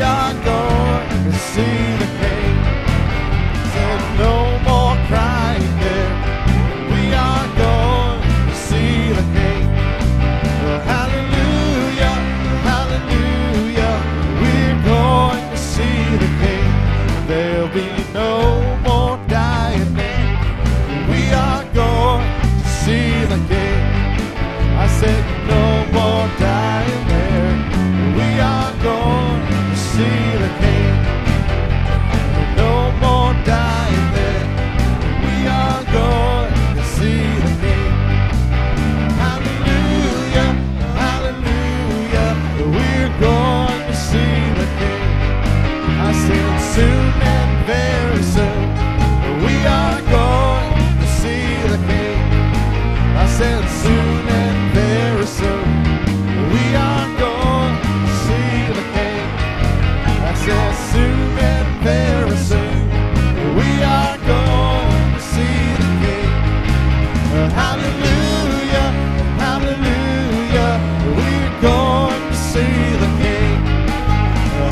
are going to see the King. Said no more crying there. We are going to see the King. Well, hallelujah, hallelujah. We're going to see the King. There'll be no more dying there. We are going to see the King. I said no more dying there. We are going to see the King. No more dying there. We are going to see the King. Hallelujah, hallelujah. We're going to see the King. I said soon and very soon. We are going to see the King. I said soon and very soon. We are going to see the King. I said soon and very soon. We are going to see the King. Hallelujah, hallelujah. We're going to see the King.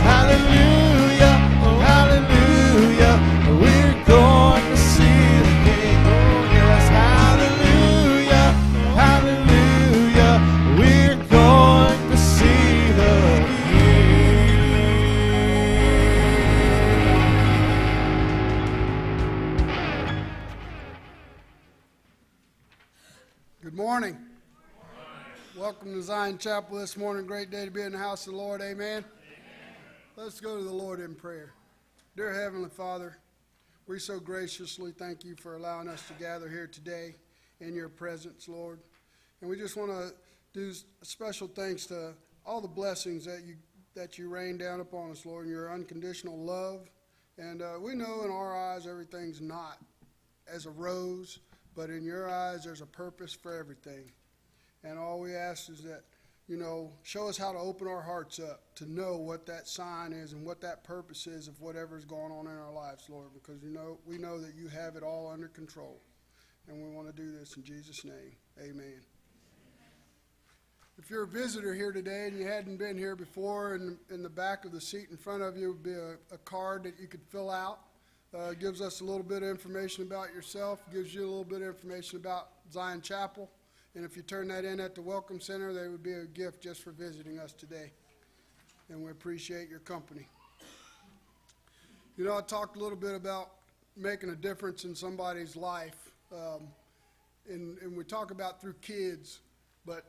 Hallelujah, hallelujah. We're going to see the King. Oh yes, hallelujah, hallelujah. We're going to see the King. Good morning. Welcome to Zion Chapel this morning. Great day to be in the house of the Lord. Amen. Let's go to the Lord in prayer. Dear Heavenly Father, we so graciously thank you for allowing us to gather here today in your presence, Lord. And we just want to do special thanks to all the blessings that you rain down upon us, Lord, and your unconditional love. And we know in our eyes everything's not as a rose, but in your eyes there's a purpose for everything. And all we ask is that, show us how to open our hearts up to know what that sign is and what that purpose is of whatever's going on in our lives, Lord, because we know that you have it all under control. And we want to do this in Jesus' name. Amen. If you're a visitor here today and you hadn't been here before, in the back of the seat in front of you would be a card that you could fill out. It gives us a little bit of information about yourself, gives you a little bit of information about Zion Chapel. And if you turn that in at the Welcome Center, they would be a gift just for visiting us today. And we appreciate your company. I talked a little bit about making a difference in somebody's life. And we talk about through kids. But,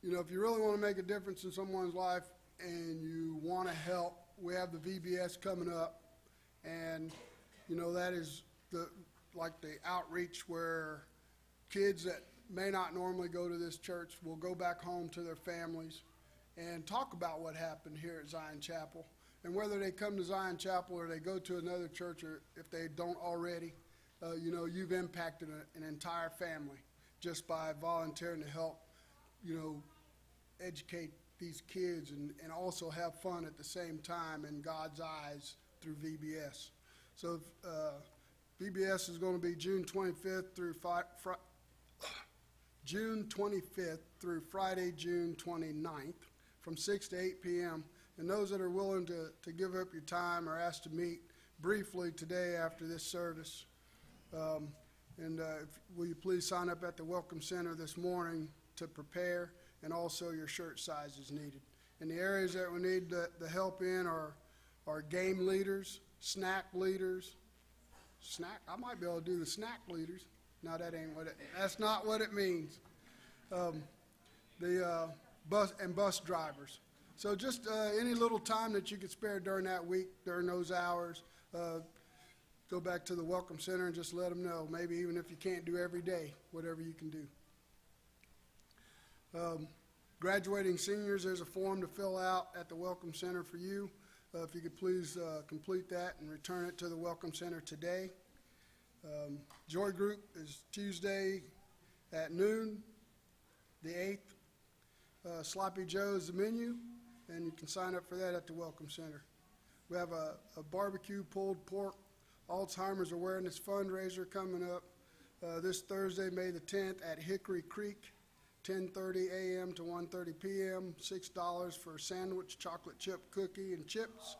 if you really want to make a difference in someone's life and you want to help, we have the VBS coming up. And, that is the outreach where kids that may not normally go to this church will go back home to their families and talk about what happened here at Zion Chapel. And whether they come to Zion Chapel or they go to another church, or if they don't already, you've impacted an entire family just by volunteering to help, educate these kids and also have fun at the same time in God's eyes through VBS. So VBS is going to be June 25th through June 25th through Friday, June 29th from 6 to 8 p.m. And those that are willing to give up your time are asked to meet briefly today after this service. Will you please sign up at the Welcome Center this morning to prepare, and also your shirt size is needed. And the areas that we need the help in are game leaders, snack leaders. I might be able to do the snack leaders. No, that's not what it means. The bus drivers. So just any little time that you could spare during that week, during those hours, go back to the Welcome Center and just let them know. Maybe even if you can't do every day, whatever you can do. Graduating seniors, there's a form to fill out at the Welcome Center for you. If you could please complete that and return it to the Welcome Center today. Joy Group is Tuesday at noon, the 8th. Sloppy Joe is the menu, and you can sign up for that at the Welcome Center. We have a barbecue pulled pork Alzheimer's awareness fundraiser coming up this Thursday, May the 10th at Hickory Creek, 10:30 a.m. to 1:30 p.m., $6 for a sandwich, chocolate chip cookie, and chips.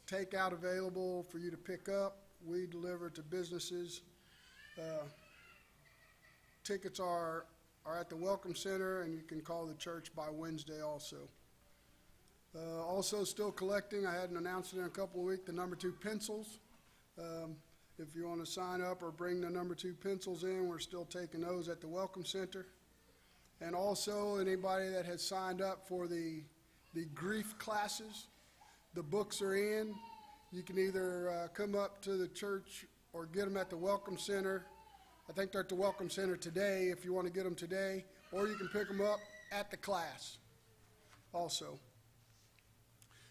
takeout available for you to pick up. We deliver to businesses. Tickets are at the Welcome Center, and you can call the church by Wednesday also. Also still collecting, I hadn't announced it in a couple of weeks, the number 2 pencils. If you want to sign up or bring the number 2 pencils in, we're still taking those at the Welcome Center. And also anybody that has signed up for the grief classes, the books are in. You can either come up to the church or get them at the Welcome Center. I think they're at the Welcome Center today if you want to get them today, or you can pick them up at the class also.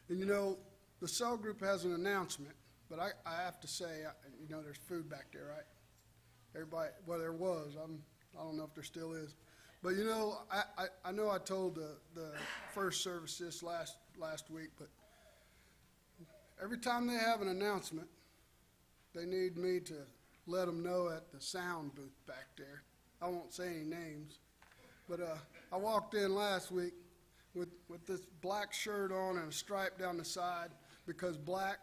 And you know, the cell group has an announcement, but I have to say, you know, there's food back there, right? Everybody, well, there was. I don't know if there still is. But you know, I know I told the first service this last week, but every time they have an announcement, they need me to let them know at the sound booth back there. I won't say any names, but I walked in last week with this black shirt on and a stripe down the side, because black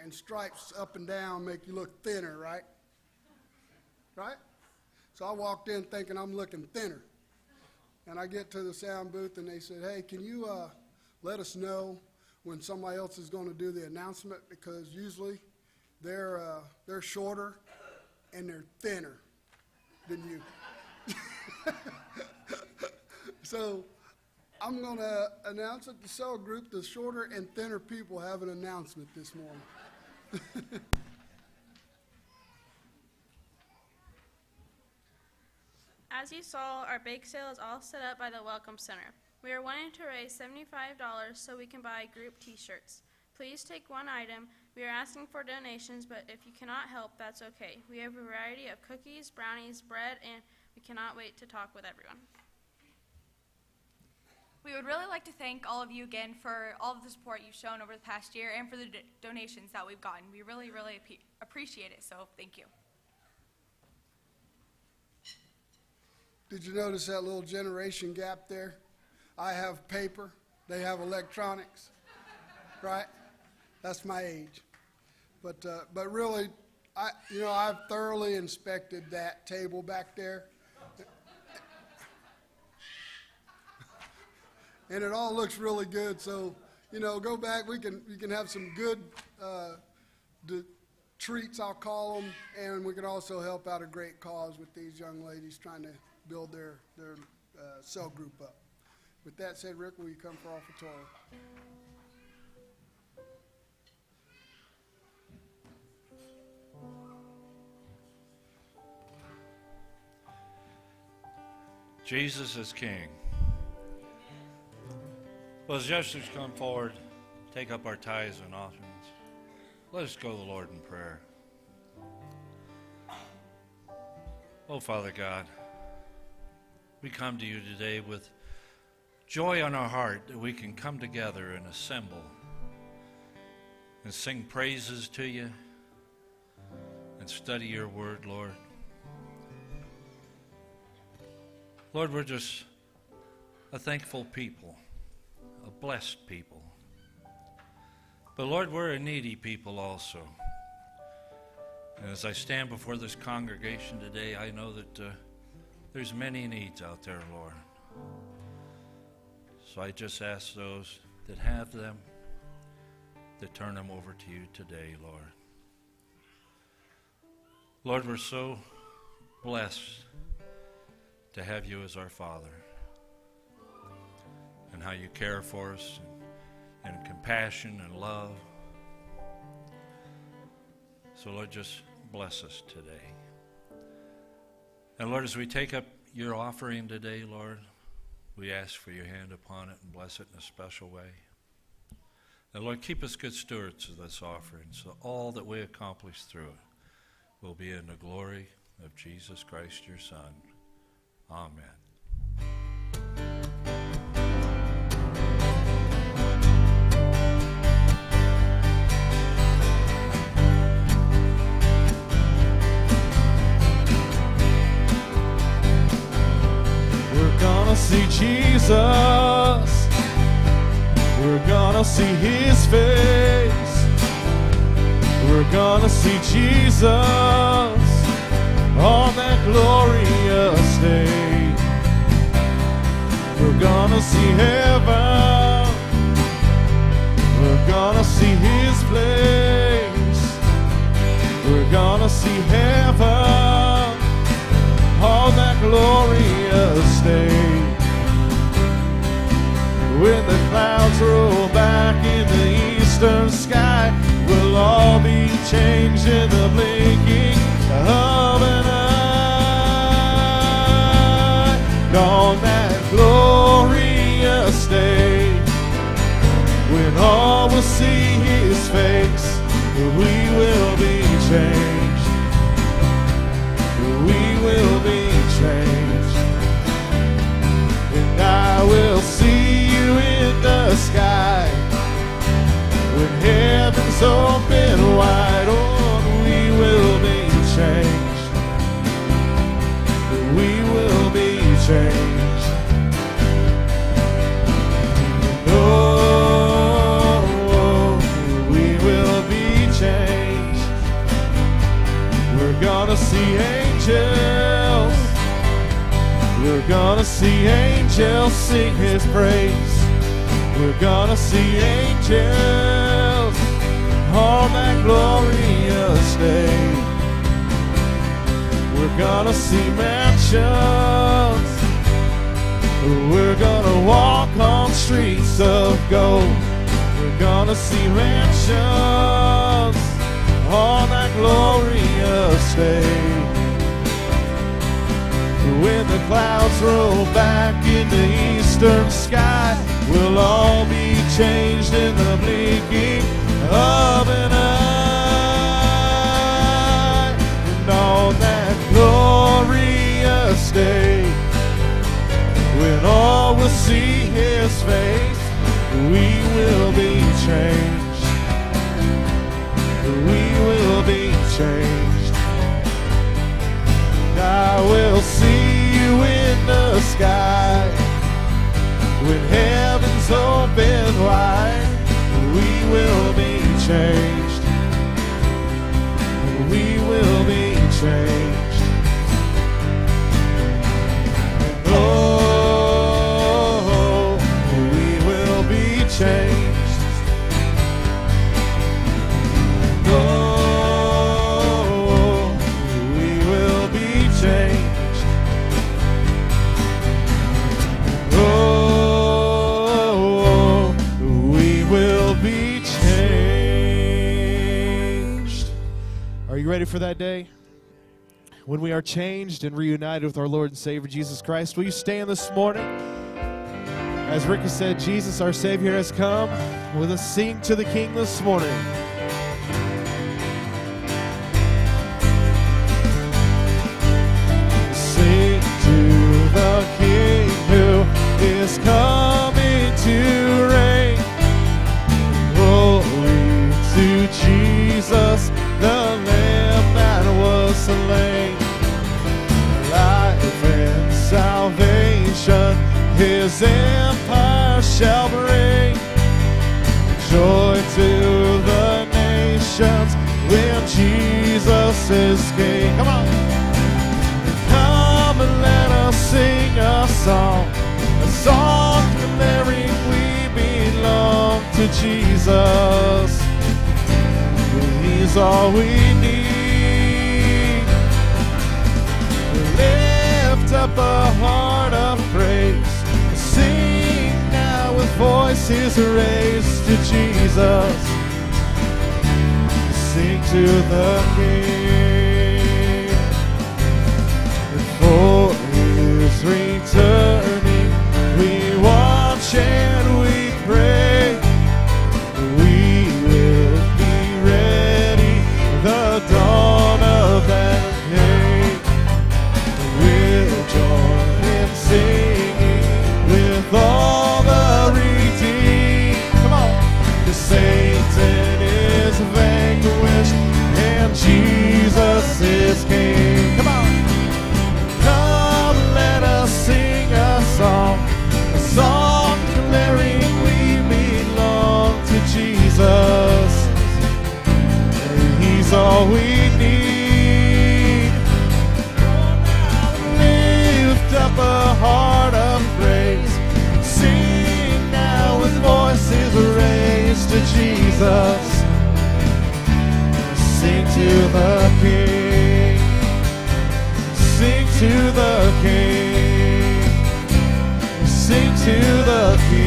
and stripes up and down make you look thinner, right? Right? So I walked in thinking I'm looking thinner. And I get to the sound booth and they said, hey, can you let us know when somebody else is going to do the announcement, because usually they're shorter and they're thinner than you. So I'm going to announce that the cell group, the shorter and thinner people, have an announcement this morning. As you saw, our bake sale is all set up by the Welcome Center. We are wanting to raise $75 so we can buy group t-shirts. Please take one item. We are asking for donations, but if you cannot help, that's okay. We have a variety of cookies, brownies, bread, and we cannot wait to talk with everyone. We would really like to thank all of you again for all of the support you've shown over the past year and for the donations that we've gotten. We really, really appreciate it, so thank you. Did you notice that little generation gap there? I have paper, they have electronics, right? That's my age. But really, I've thoroughly inspected that table back there. And it all looks really good, so, you know, go back, you can have some good treats, I'll call them, and we can also help out a great cause with these young ladies trying to build their cell group up. With that said, Rick, will you come for offertory? Jesus is King. Well, as ushers come forward, take up our tithes and offerings, let us go to the Lord in prayer. Oh, Father God, we come to you today with joy on our heart that we can come together and assemble and sing praises to you and study your word, Lord. Lord, we're just a thankful people, a blessed people. But Lord, we're a needy people also. And as I stand before this congregation today, I know that there's many needs out there, Lord. So I just ask those that have them to turn them over to you today, Lord. Lord, we're so blessed to have you as our Father, and how you care for us and compassion and love. So Lord, just bless us today. And Lord, as we take up your offering today, Lord, we ask for your hand upon it and bless it in a special way. And Lord, keep us good stewards of this offering, so all that we accomplish through it will be in the glory of Jesus Christ, your Son. Amen. We're gonna see Jesus. We're gonna see his face. We're gonna see Jesus on that glorious day. We're gonna see heaven. We're gonna see his place. We're gonna see heaven on that glorious day. When the clouds roll back in the eastern sky, we'll all be changed in the blinking of an eye. On that glorious day, when all will see his face, we will be changed. We will be changed. And I will see you in the sky when heaven's open wide. Oh, we will be changed. We will be changed. Oh, we will be changed. We're gonna see angels. We're gonna see angels sing his praise. We're gonna see angels on that glorious day. We're gonna see mansions. We're gonna walk on streets of gold. We're gonna see mansions on that glorious day. When the clouds roll back in the eastern sky, we'll all be changed in the blinking of an eye. And on that glorious day, when all will see his face, we will be changed. We will be changed. I will see you in the sky when heaven's open wide. We will be changed. We will be changed. Oh, we will be changed. Oh, we will be changed. Oh, we will be changed. Are you ready for that day? When we are changed and reunited with our Lord and Savior Jesus Christ. Will you stand this morning? As Ricky said, Jesus our Savior has come. With us sing to the King this morning. Sing to the King who is coming to reign. Glory to Jesus, the Lamb that was slain. Life and salvation his empire shall bring. Joy to the nations when Jesus is King. Come on. Come and let us sing a song declaring we belong to Jesus. He's all we need. Lift up a heart of praise. Sing now with voices raised to Jesus. Sing to the King. For his returning, we watch and we pray. We will be ready, the dawn of that day. We'll join in singing with all the redeemed. Come on. The Satan is vanquished and Jesus all we need. Lift up a heart of praise. Sing now with voices raised to Jesus. Sing to the King. Sing to the King. Sing to the King.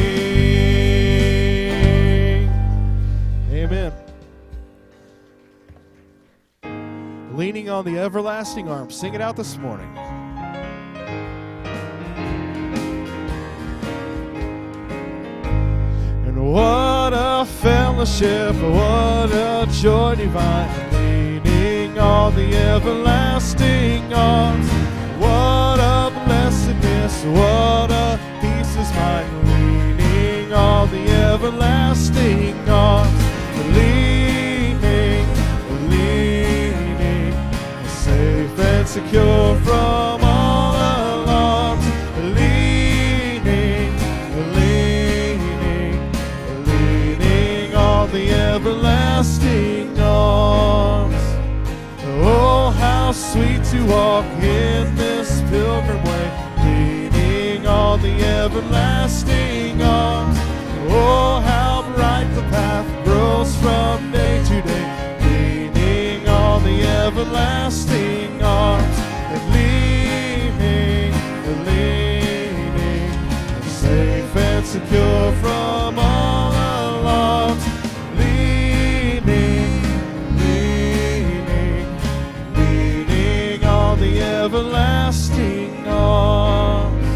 Amen. Leaning on the everlasting arm. Sing it out this morning. And what a fellowship, what a joy divine, leaning on the everlasting arms. What a blessedness, what a peace is mine, leaning on the everlasting arms. Leaning, leaning, safe and secure from all alarms. Leaning, leaning, leaning on the everlasting arms. Oh, how sweet to walk in this pilgrim way, leaning on the everlasting arms. Oh, how bright the path grows from day to day, leaning on the everlasting arms. And leaning, leaning, safe and secure from all alarms. Leaning, leaning, leaning on the everlasting arms.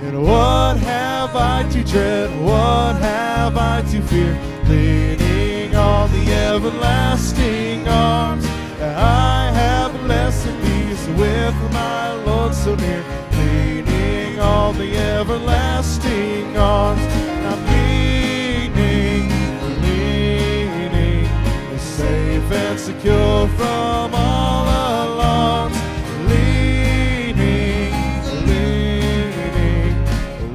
And what have I to dread? What have I to fear? Leaning on the everlasting arms. I have blessed peace with my Lord so near. Leaning on the everlasting arms. I'm leaning, leaning, safe and secure from all alarms. Leaning, leaning,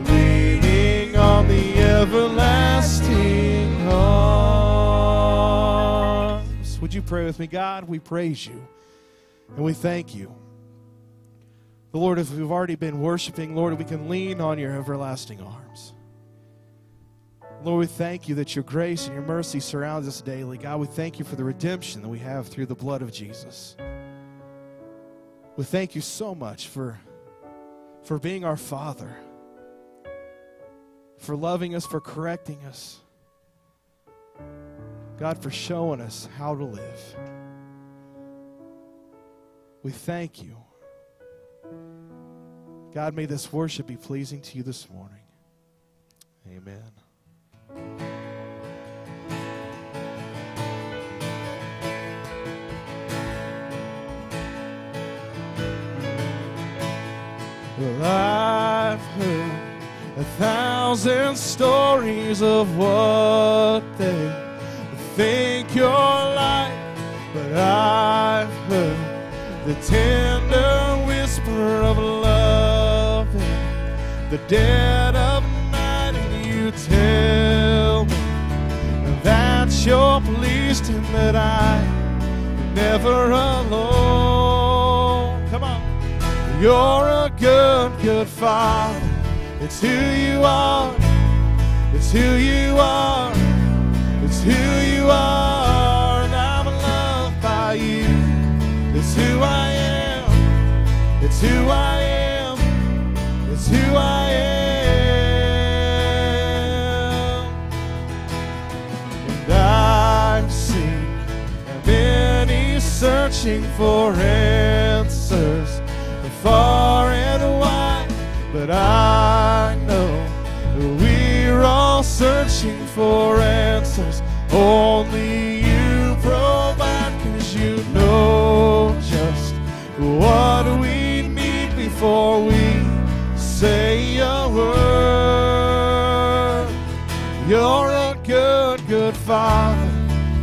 leaning on the everlasting arms. Would you pray with me? God, we praise you and we thank you. The Lord, if we've already been worshiping, Lord, we can lean on your everlasting arms. Lord, we thank you that your grace and your mercy surrounds us daily. God, we thank you for the redemption that we have through the blood of Jesus. We thank you so much for being our Father, for loving us, for correcting us. God, for showing us how to live. We thank you. God, may this worship be pleasing to you this morning. Amen. Well, I've heard 1,000 stories of what they think you're like, but I've heard the tender whisper of love in the dead of night, and you tell me that you're pleased and that I'm never alone. Come on. You're a good, good Father. It's who you are. It's who you are. It's who you are. And I'm loved by you. It's who I am. It's who I am. It's who I am. And I've seen many searching for answers far and wide, but I know we're all searching for answers. Only you provide, 'cause you know just what we need before we say a word. You're a good, good Father.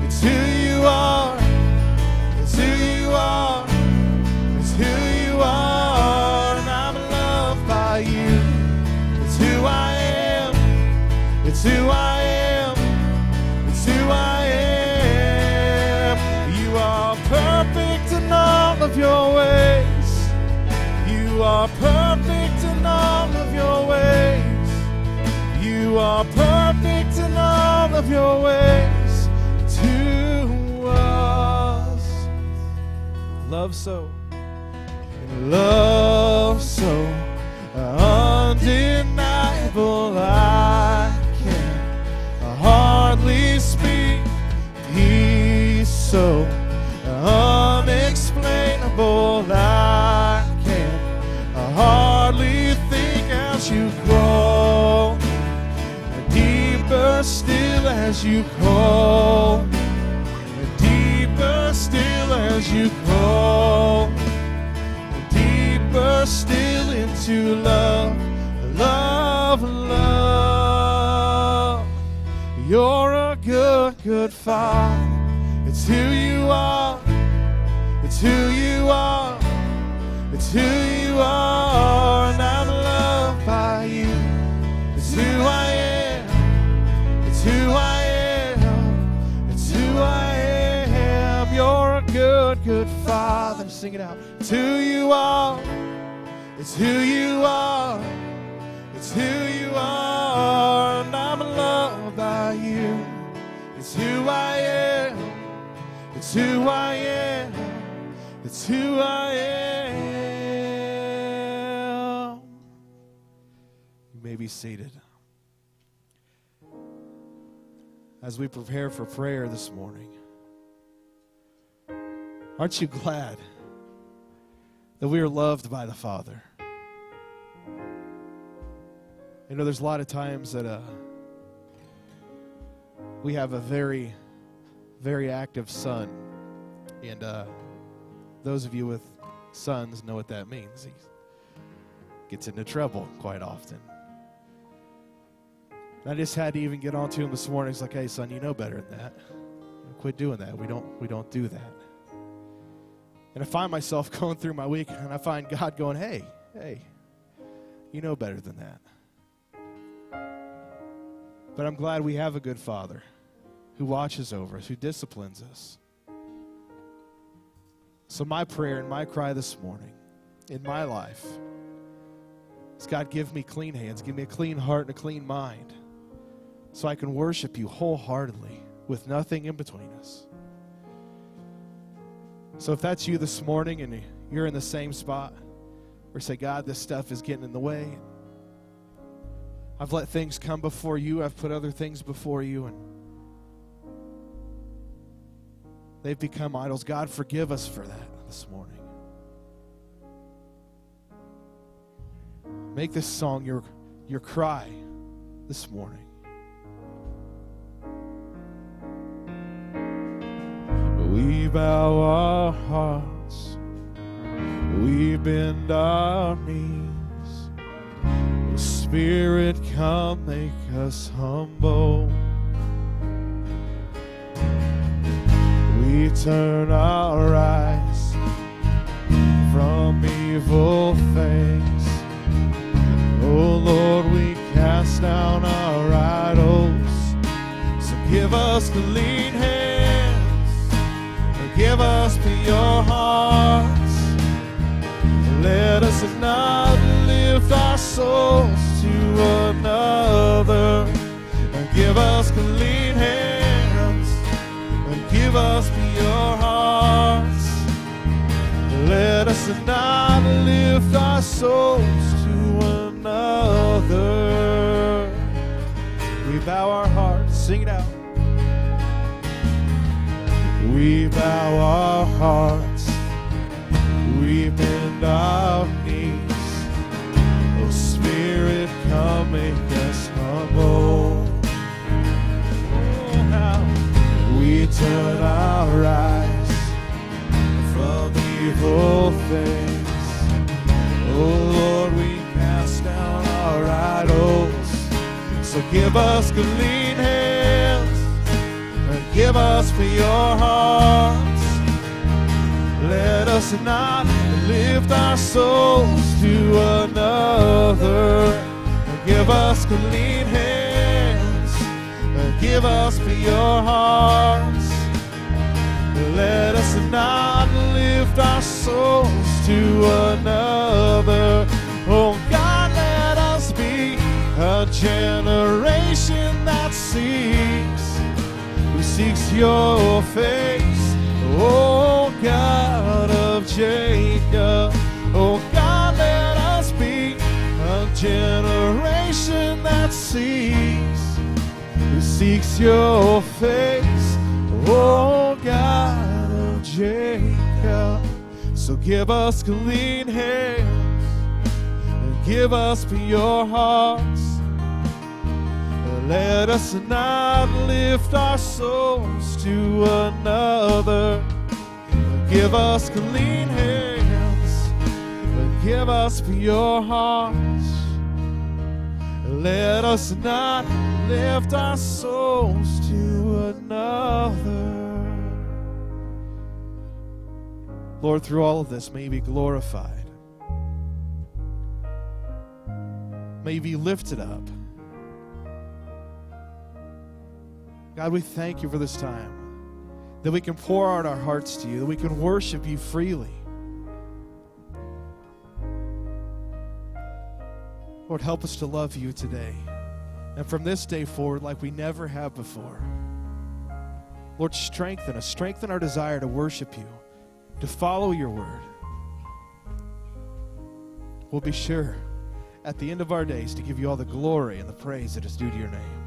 It's who you are. It's who you are. It's who you are. You. It's who I am. It's who I am. It's who I am. of your ways. You are perfect in all of your ways. You are perfect in all of your ways to us. Love so undeniable, I can hardly speak. He's so unexplainable, I can hardly think as you call. Deeper still as you call. Deeper still as you call. Deeper still into love, love, love. You're a good, good Father. It's who you are. It's who you are. It's who you are. And I'm loved by you. It's who I am. It's who I am. It's who I am. You're a good, good Father. Sing it out. It's who you are. It's who you are. It's who you are. And I'm loved by you. It's who I am. It's who I am. It's who I am. You may be seated. As we prepare for prayer this morning, aren't you glad that we are loved by the Father? You know, there's a lot of times that we have a very, very active son. And those of you with sons know what that means. He gets into trouble quite often. And I just had to even get on to him this morning. It's like, hey, son, you know better than that. Quit doing that. We don't do that. And I find myself going through my week, and I find God going, hey, you know better than that. But I'm glad we have a good Father who watches over us, who disciplines us. So my prayer and my cry this morning in my life is, God, give me clean hands, give me a clean heart and a clean mind so I can worship you wholeheartedly with nothing in between us. So if that's you this morning and you're in the same spot or say, God, this stuff is getting in the way. I've let things come before you. I've put other things before you, and they've become idols. God, forgive us for that this morning. Make this song your cry this morning. We bow our hearts, we bend our knees. Oh, Spirit, come make us humble. We turn our eyes from evil things. Oh Lord, we cast down our idols. So give us clean hands, and give us pure hearts. Let us not lift our souls to another. And give us clean hands, and give us pure hearts. Let us not lift our souls to another. We bow our hearts, sing it out. We bow our hearts, we bend our knees. Oh Spirit, come make us humble. Oh, now we turn our eyes from evil things. Oh Lord, we cast down our idols. So give us clean hands, and give us pure hearts. Let us not lift our souls to another. And give us clean hands, and give us pure hearts. Let us not lift our souls to another. Oh God, let us be a generation that seeks your face. Oh God of Jacob, oh God, let us be a generation that seeks your face. Oh God of Jacob, so give us clean hands and give us pure hearts. Let us not lift our souls to another. Give us clean hands and give us pure hearts. Let us not lift our souls to another. Lord, through all of this, may you be glorified. May you be lifted up. God, we thank you for this time, that we can pour out our hearts to you, that we can worship you freely. Lord, help us to love you today, and from this day forward like we never have before. Lord, strengthen us, strengthen our desire to worship you, to follow your word. We'll be sure at the end of our days to give you all the glory and the praise that is due to your name.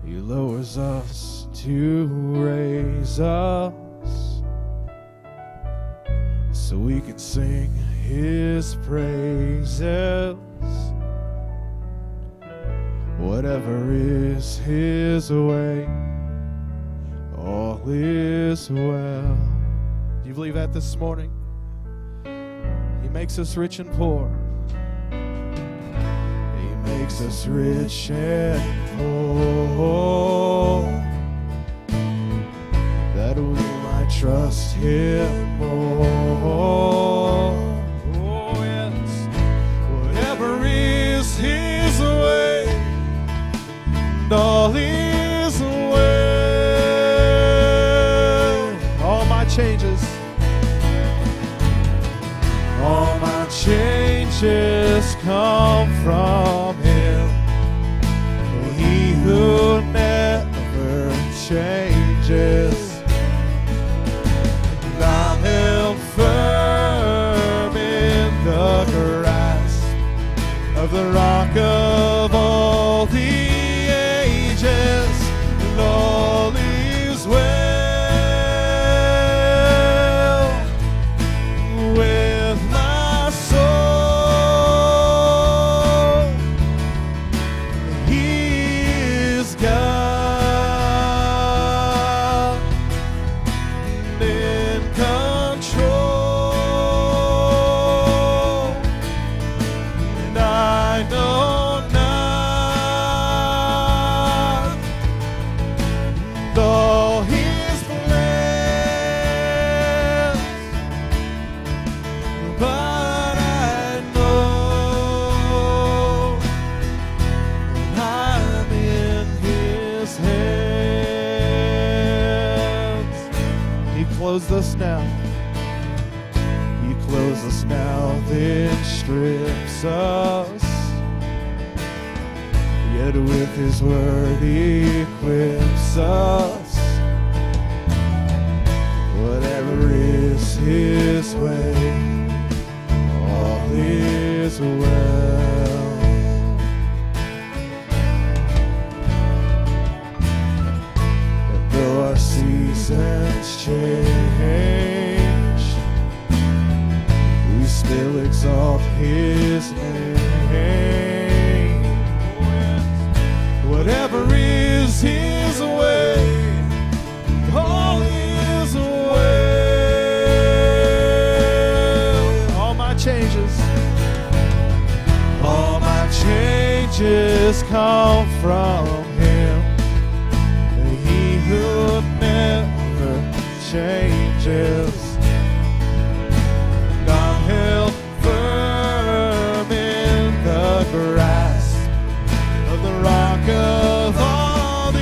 He lowers us to raise us so we can sing his praises. Whatever is his way, all is well. Do you believe that this morning? He makes us rich and poor. He makes us rich and poor, that we might trust him more. Oh yes, whatever is his way, and all is well. All my changes come from him, he who never changes. And I'm held firm in the grasp of the rock of all the ages, and all is well with my soul. He is God in control, and I know not all his plans, but I know I'm in his hands. He clothes us now. He clothes us now, then strips us. Yet with his word he equips us. Whatever is his way, all is well. And though our seasons change, we still exalt his name. Whatever is his way, all is well. come from him. He who never changes. God held firm in the grasp of the rock of all the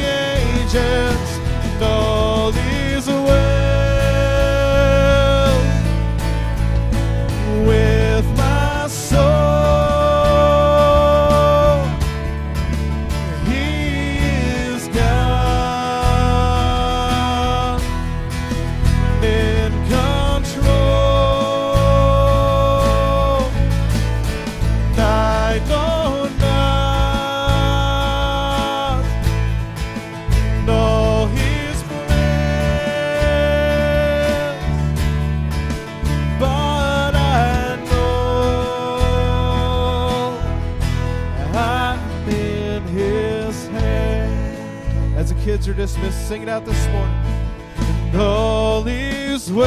ages. And all is well with my soul. He is God in control. I know not, know his plans, but I know I'm in his hand. As the kids are dismissed, sing it out this morning. And all is well.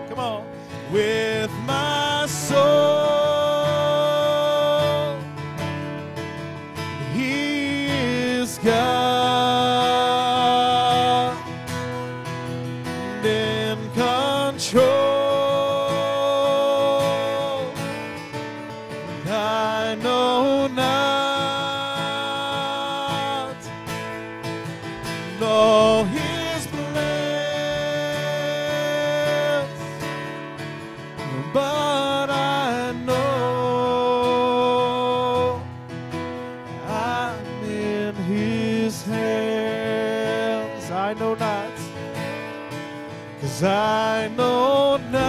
Come on. With my soul. He is God in control. I know not, know his plans, but I know I'm in his hands. I know not, 'cause I know not,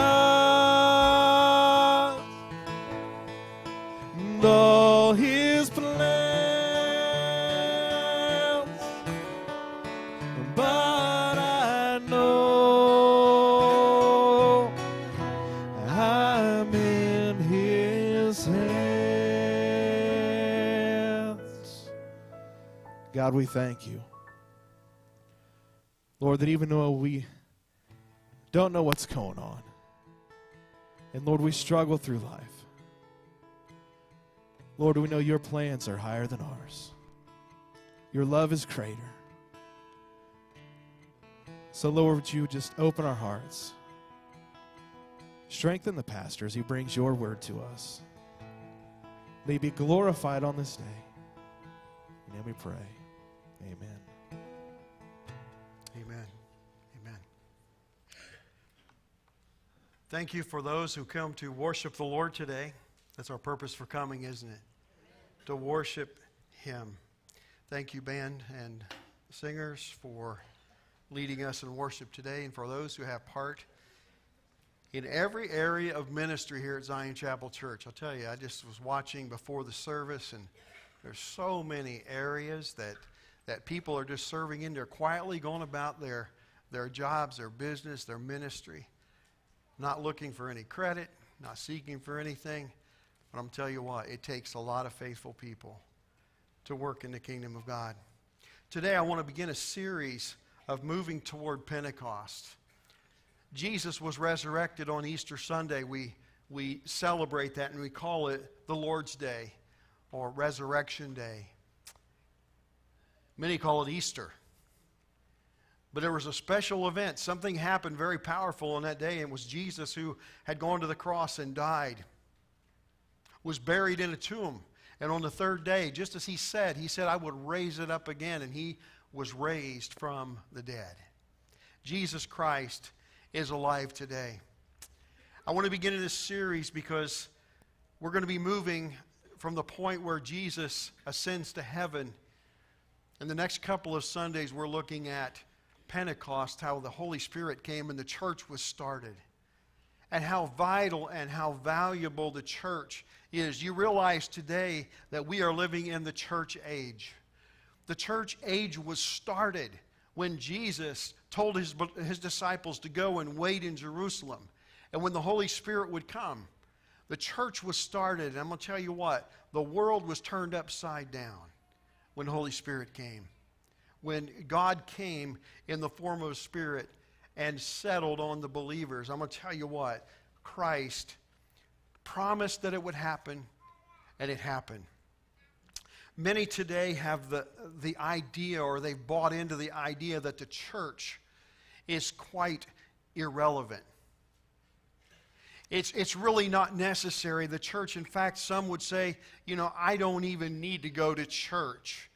know his plans, but I know I'm in his hands. God, we thank you, Lord, that even though we don't know what's going on, and Lord, we struggle through life, Lord, we know your plans are higher than ours. Your love is greater. So, Lord, would you just open our hearts, strengthen the pastor as he brings your word to us. May he be glorified on this day. In him we pray. Amen. Amen. Amen. Thank you for those who come to worship the Lord today. That's our purpose for coming, isn't it? To worship him. Thank you, band and singers, for leading us in worship today, and for those who have part in every area of ministry here at Zion Chapel Church. I'll tell you, I just was watching before the service, and there's so many areas that people are just serving in. They're quietly going about their jobs, their business, their ministry, not looking for any credit, not seeking for anything. But I'm telling you what, it takes a lot of faithful people to work in the kingdom of God. Today I want to begin a series of moving toward Pentecost. Jesus was resurrected on Easter Sunday. We celebrate that and we call it the Lord's Day or Resurrection Day. Many call it Easter. But there was a special event. Something happened very powerful on that day, and it was Jesus who had gone to the cross and died, was buried in a tomb. And on the third day, just as he said, I would raise it up again, and he was raised from the dead. Jesus Christ is alive today. I want to begin this series because we're going to be moving from the point where Jesus ascends to heaven. In the next couple of Sundays, we're looking at Pentecost, how the Holy Spirit came and the church was started, and how vital and how valuable the church is. You realize today that we are living in the church age. The church age was started when Jesus told his disciples to go and wait in Jerusalem. And when the Holy Spirit would come, the church was started. And I'm going to tell you what, the world was turned upside down when the Holy Spirit came. When God came in the form of a spirit and settled on the believers, I'm going to tell you what, Christ promised that it would happen, and it happened. Many today have the idea, or they've bought into the idea, that the church is quite irrelevant. It's really not necessary. The church, in fact, some would say, I don't even need to go to church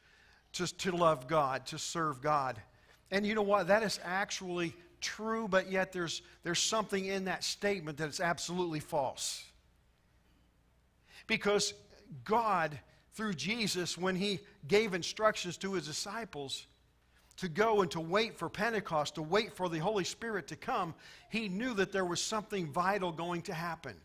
to love God, to serve God. And you know what? That is actually true, but yet there's something in that statement that is absolutely false. Because God, through Jesus, when He gave instructions to His disciples to go and to wait for Pentecost, to wait for the Holy Spirit to come, He knew that there was something vital going to happen.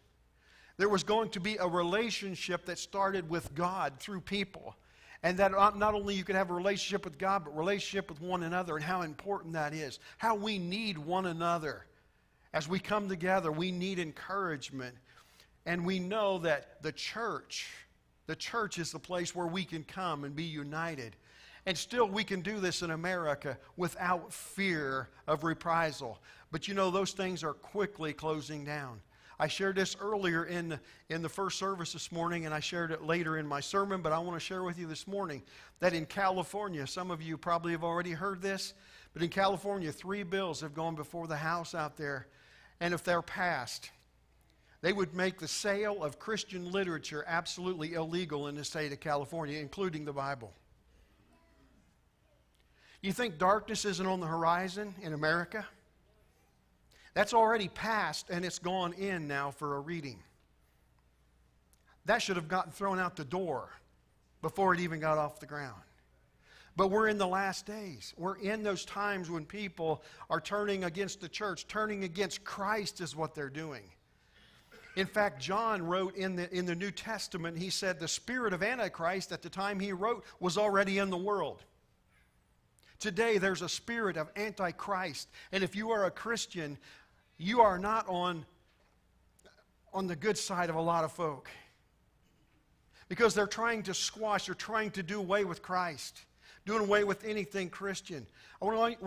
There was going to be a relationship that started with God through people. And that not only you could have a relationship with God, but relationship with one another, and how important that is. How we need one another. As we come together, we need encouragement. And we know that the church is the place where we can come and be united. And still we can do this in America without fear of reprisal. But those things are quickly closing down. I shared this earlier in the first service this morning, and I shared it later in my sermon, but I want to share with you this morning that in California, some of you probably have already heard this, but in California, 3 bills have gone before the House out there, and if they're passed, they would make the sale of Christian literature absolutely illegal in the state of California, including the Bible. You think darkness isn't on the horizon in America? That's already passed, and it's gone in now for a reading. That should have gotten thrown out the door before it even got off the ground. But we're in the last days. We're in those times when people are turning against the church. Turning against Christ is what they're doing. In fact, John wrote in the New Testament, he said the spirit of Antichrist at the time he wrote was already in the world. Today there's a spirit of Antichrist, and if you are a Christian, you are not on the good side of a lot of folk. Because they're trying to squash, they're trying to do away with Christ, doing away with anything Christian. I want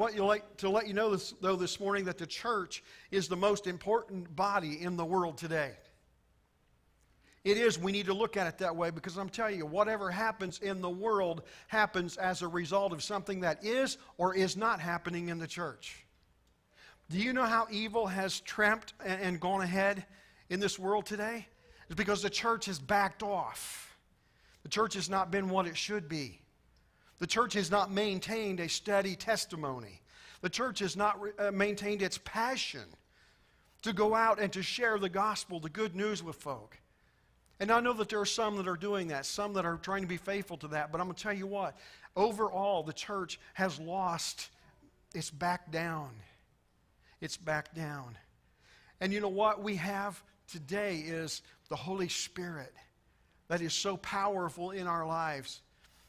to let you know this morning that the church is the most important body in the world today. It is. We need to look at it that way, because I'm telling you, whatever happens in the world happens as a result of something that is or is not happening in the church. Do you know how evil has tramped and gone ahead in this world today? It's because the church has backed off. The church has not been what it should be. The church has not maintained a steady testimony. The church has not maintained its passion to go out and to share the gospel, the good news with folk. And I know that there are some that are doing that, some that are trying to be faithful to that, but I'm going to tell you what, overall the church has lost, it's back down. It's back down. And you know what we have today is the Holy Spirit that is so powerful in our lives.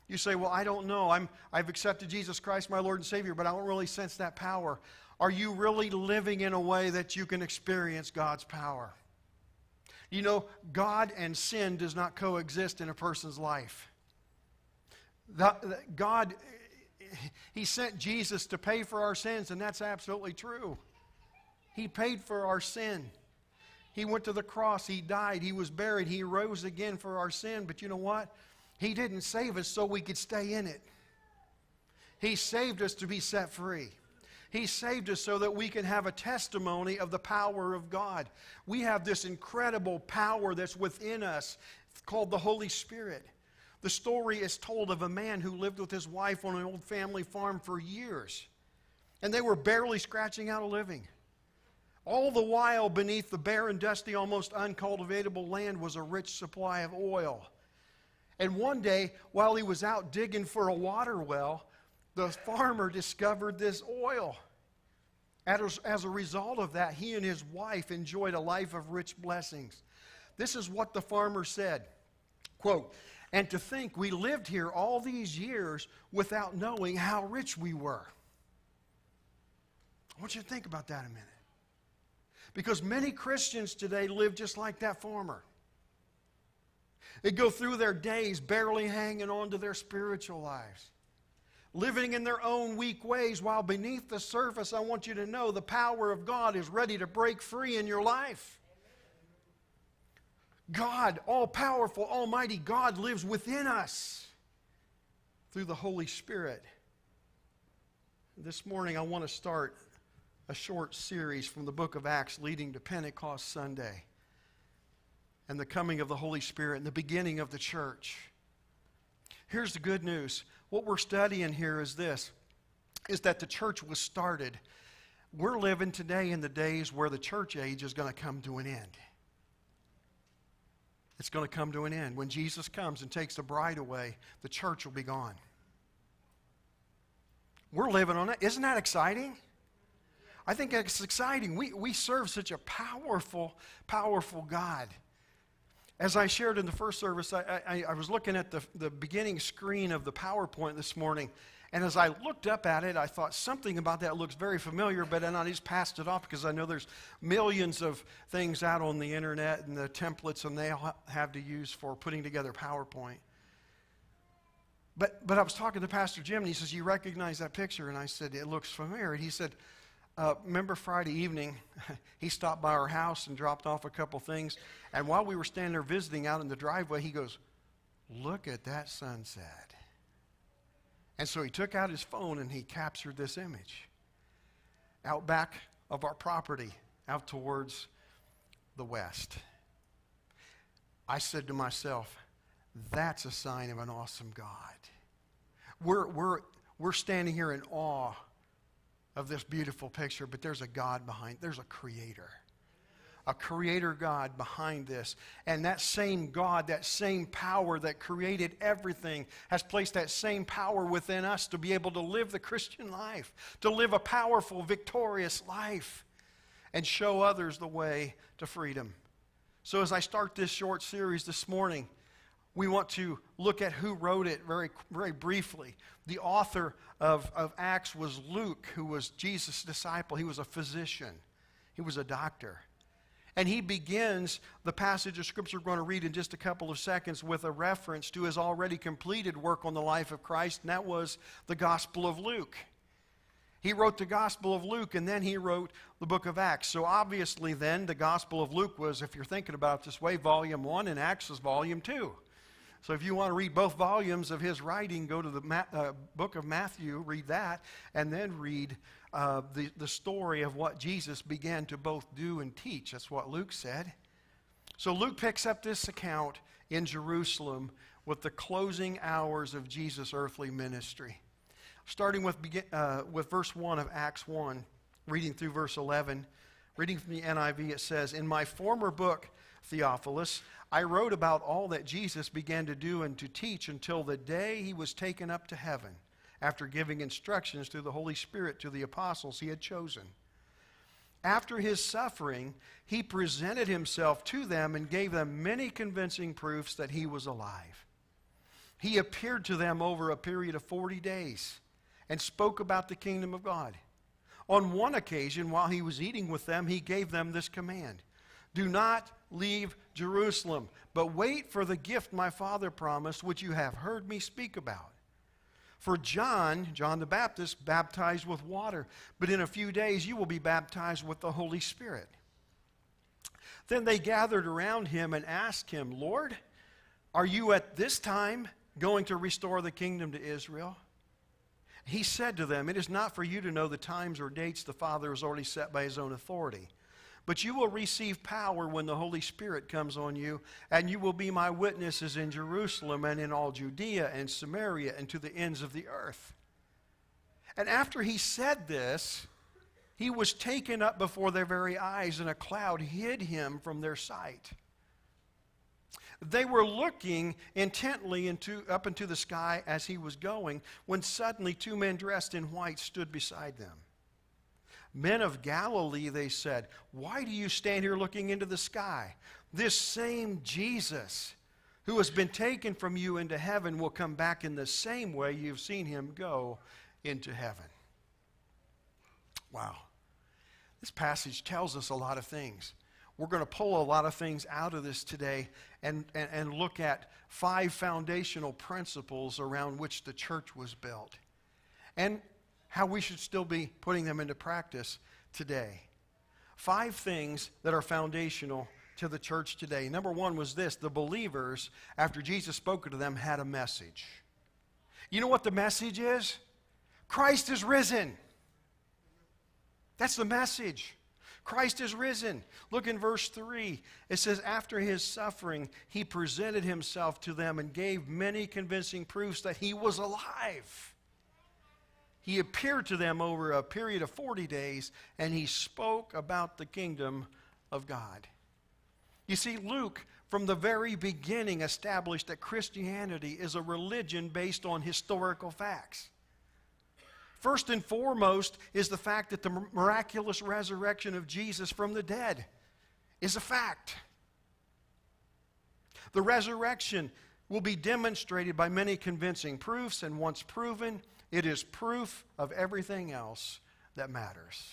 You say, well, I don't know. I've accepted Jesus Christ, my Lord and Savior, but I don't really sense that power. Are you really living in a way that you can experience God's power? You know, God and sin does not coexist in a person's life. God, He sent Jesus to pay for our sins, and that's absolutely true. He paid for our sin. He went to the cross. He died. He was buried. He rose again for our sin. But you know what? He didn't save us so we could stay in it. He saved us to be set free. He saved us so that we can have a testimony of the power of God. We have this incredible power that's within us called the Holy Spirit. The story is told of a man who lived with his wife on an old family farm for years. And they were barely scratching out a living. All the while beneath the barren, dusty, almost uncultivatable land was a rich supply of oil. And one day, while he was out digging for a water well, the farmer discovered this oil. As a result of that, he and his wife enjoyed a life of rich blessings. This is what the farmer said, quote, "And to think we lived here all these years without knowing how rich we were." I want you to think about that a minute. Because many Christians today live just like that farmer. They go through their days barely hanging on to their spiritual lives, living in their own weak ways, while beneath the surface, I want you to know the power of God is ready to break free in your life. God, all-powerful, almighty God lives within us through the Holy Spirit. This morning I want to start a short series from the book of Acts leading to Pentecost Sunday and the coming of the Holy Spirit and the beginning of the church. Here's the good news. What we're studying here is this, is that the church was started. We're living today in the days where the church age is going to come to an end. It's going to come to an end. When Jesus comes and takes the bride away, the church will be gone. We're living on it. Isn't that exciting? I think it's exciting. We serve such a powerful, powerful God. As I shared in the first service, I was looking at the beginning screen of the PowerPoint this morning, and as I looked up at it, I thought something about that looks very familiar, but then I just passed it off because I know there's millions of things out on the internet and the templates, and they all have to use for putting together PowerPoint. But I was talking to Pastor Jim, and he says, "You recognize that picture?" And I said, "It looks familiar." And he said, remember Friday evening, he stopped by our house and dropped off a couple things, and while we were standing there visiting out in the driveway, he goes, "Look at that sunset." And so he took out his phone and he captured this image out back of our property, out towards the west. I said to myself, that's a sign of an awesome God. We're standing here in awe of this beautiful picture, but there's a God behind, there's a creator God behind this. And that same God, that same power that created everything has placed that same power within us to be able to live the Christian life, to live a powerful, victorious life, and show others the way to freedom. So as I start this short series this morning, we want to look at who wrote it very, very briefly. The author of Acts was Luke, who was Jesus' disciple. He was a physician. He was a doctor. And he begins the passage of Scripture we're going to read in just a couple of seconds with a reference to his already completed work on the life of Christ, and that was the Gospel of Luke. He wrote the Gospel of Luke, and then he wrote the book of Acts. So obviously then, the Gospel of Luke was, if you're thinking about it this way, volume 1, and Acts was volume 2. So if you want to read both volumes of his writing, go to the book of Matthew, read that, and then read the story of what Jesus began to both do and teach. That's what Luke said. So Luke picks up this account in Jerusalem with the closing hours of Jesus' earthly ministry. Starting with verse 1 of Acts 1, reading through verse 11. Reading from the NIV, it says, "In my former book, Theophilus, I wrote about all that Jesus began to do and to teach until the day he was taken up to heaven, after giving instructions through the Holy Spirit to the apostles he had chosen. After his suffering, he presented himself to them and gave them many convincing proofs that he was alive. He appeared to them over a period of 40 days and spoke about the kingdom of God. On one occasion, while he was eating with them, he gave them this command: 'Do not leave Jerusalem, but wait for the gift my Father promised, which you have heard me speak about. For John the Baptist, baptized with water, but in a few days you will be baptized with the Holy Spirit.' Then they gathered around him and asked him, 'Lord, are you at this time going to restore the kingdom to Israel?' He said to them, 'It is not for you to know the times or dates the Father has already set by his own authority. But you will receive power when the Holy Spirit comes on you, and you will be my witnesses in Jerusalem and in all Judea and Samaria and to the ends of the earth.' And after he said this, he was taken up before their very eyes, and a cloud hid him from their sight. They were looking intently up into the sky as he was going, when suddenly 2 men dressed in white stood beside them. 'Men of Galilee,' they said, 'why do you stand here looking into the sky? This same Jesus who has been taken from you into heaven will come back in the same way you've seen him go into heaven.'" Wow. This passage tells us a lot of things. We're going to pull a lot of things out of this today and look at 5 foundational principles around which the church was built, and how we should still be putting them into practice today. 5 things that are foundational to the church today. Number one was this: the believers, after Jesus spoke to them, had a message. You know what the message is? Christ is risen. That's the message. Christ is risen. Look in verse 3. It says, after his suffering, he presented himself to them and gave many convincing proofs that he was alive. He appeared to them over a period of 40 days, and he spoke about the kingdom of God. You see, Luke, from the very beginning, established that Christianity is a religion based on historical facts. First and foremost is the fact that the miraculous resurrection of Jesus from the dead is a fact. The resurrection will be demonstrated by many convincing proofs, and once proven, it is proof of everything else that matters.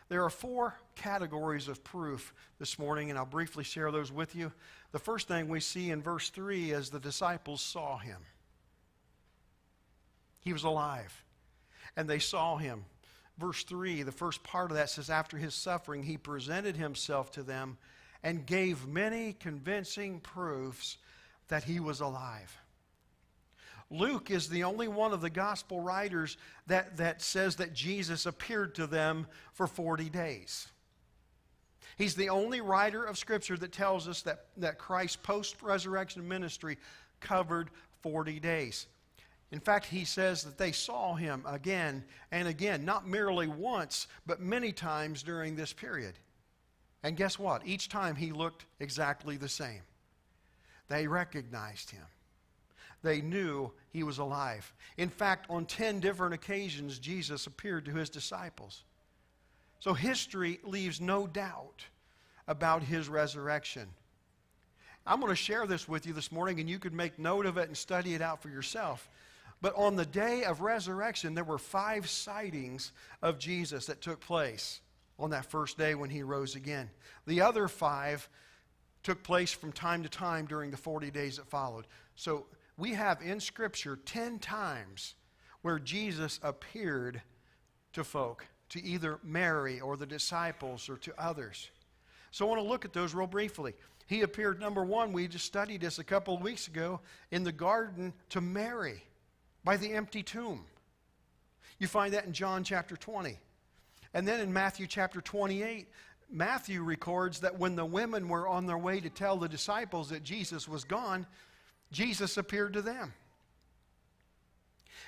There are 4 categories of proof this morning, and I'll briefly share those with you. The first thing we see in verse 3 is the disciples saw him. He was alive, and they saw him. Verse 3, the first part of that says, after his suffering, he presented himself to them and gave many convincing proofs that he was alive. Luke is the only one of the gospel writers that says that Jesus appeared to them for 40 days. He's the only writer of Scripture that tells us that Christ's post-resurrection ministry covered 40 days. In fact, he says that they saw him again and again, not merely once, but many times during this period. And guess what? Each time he looked exactly the same. They recognized him. They knew he was alive. In fact, on 10 different occasions, Jesus appeared to his disciples. So history leaves no doubt about his resurrection. I'm going to share this with you this morning, and you could make note of it and study it out for yourself. But on the day of resurrection, there were 5 sightings of Jesus that took place on that first day when he rose again. The other 5 took place from time to time during the 40 days that followed. So we have in Scripture 10 times where Jesus appeared to folk, to either Mary or the disciples or to others. So I want to look at those real briefly. He appeared, number 1, we just studied this a couple of weeks ago, in the garden to Mary by the empty tomb. You find that in John chapter 20. And then in Matthew chapter 28, Matthew records that when the women were on their way to tell the disciples that Jesus was gone, Jesus appeared to them.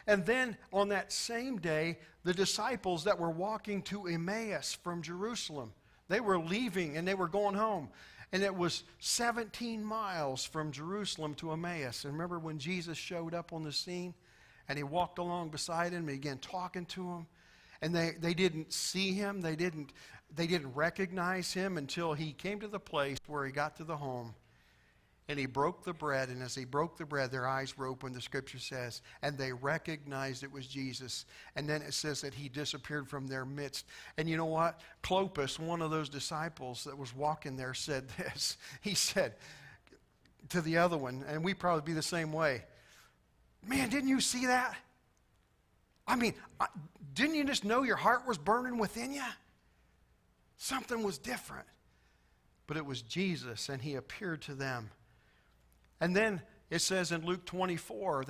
And then on that same day, the disciples that were walking to Emmaus from Jerusalem, they were leaving and they were going home. And it was 17 miles from Jerusalem to Emmaus. And remember when Jesus showed up on the scene and he walked along beside him and began talking to him? And they didn't see him. They didn't recognize him until he came to the place where he got to the home. And he broke the bread, and as he broke the bread, their eyes were open, the Scripture says, and they recognized it was Jesus. And then it says that he disappeared from their midst. And you know what? Clopas, one of those disciples that was walking there, said this. He said to the other one, and we'd probably be the same way, man, didn't you see that? I mean, didn't you just know your heart was burning within you? Something was different. But it was Jesus, and he appeared to them. And then it says in Luke 24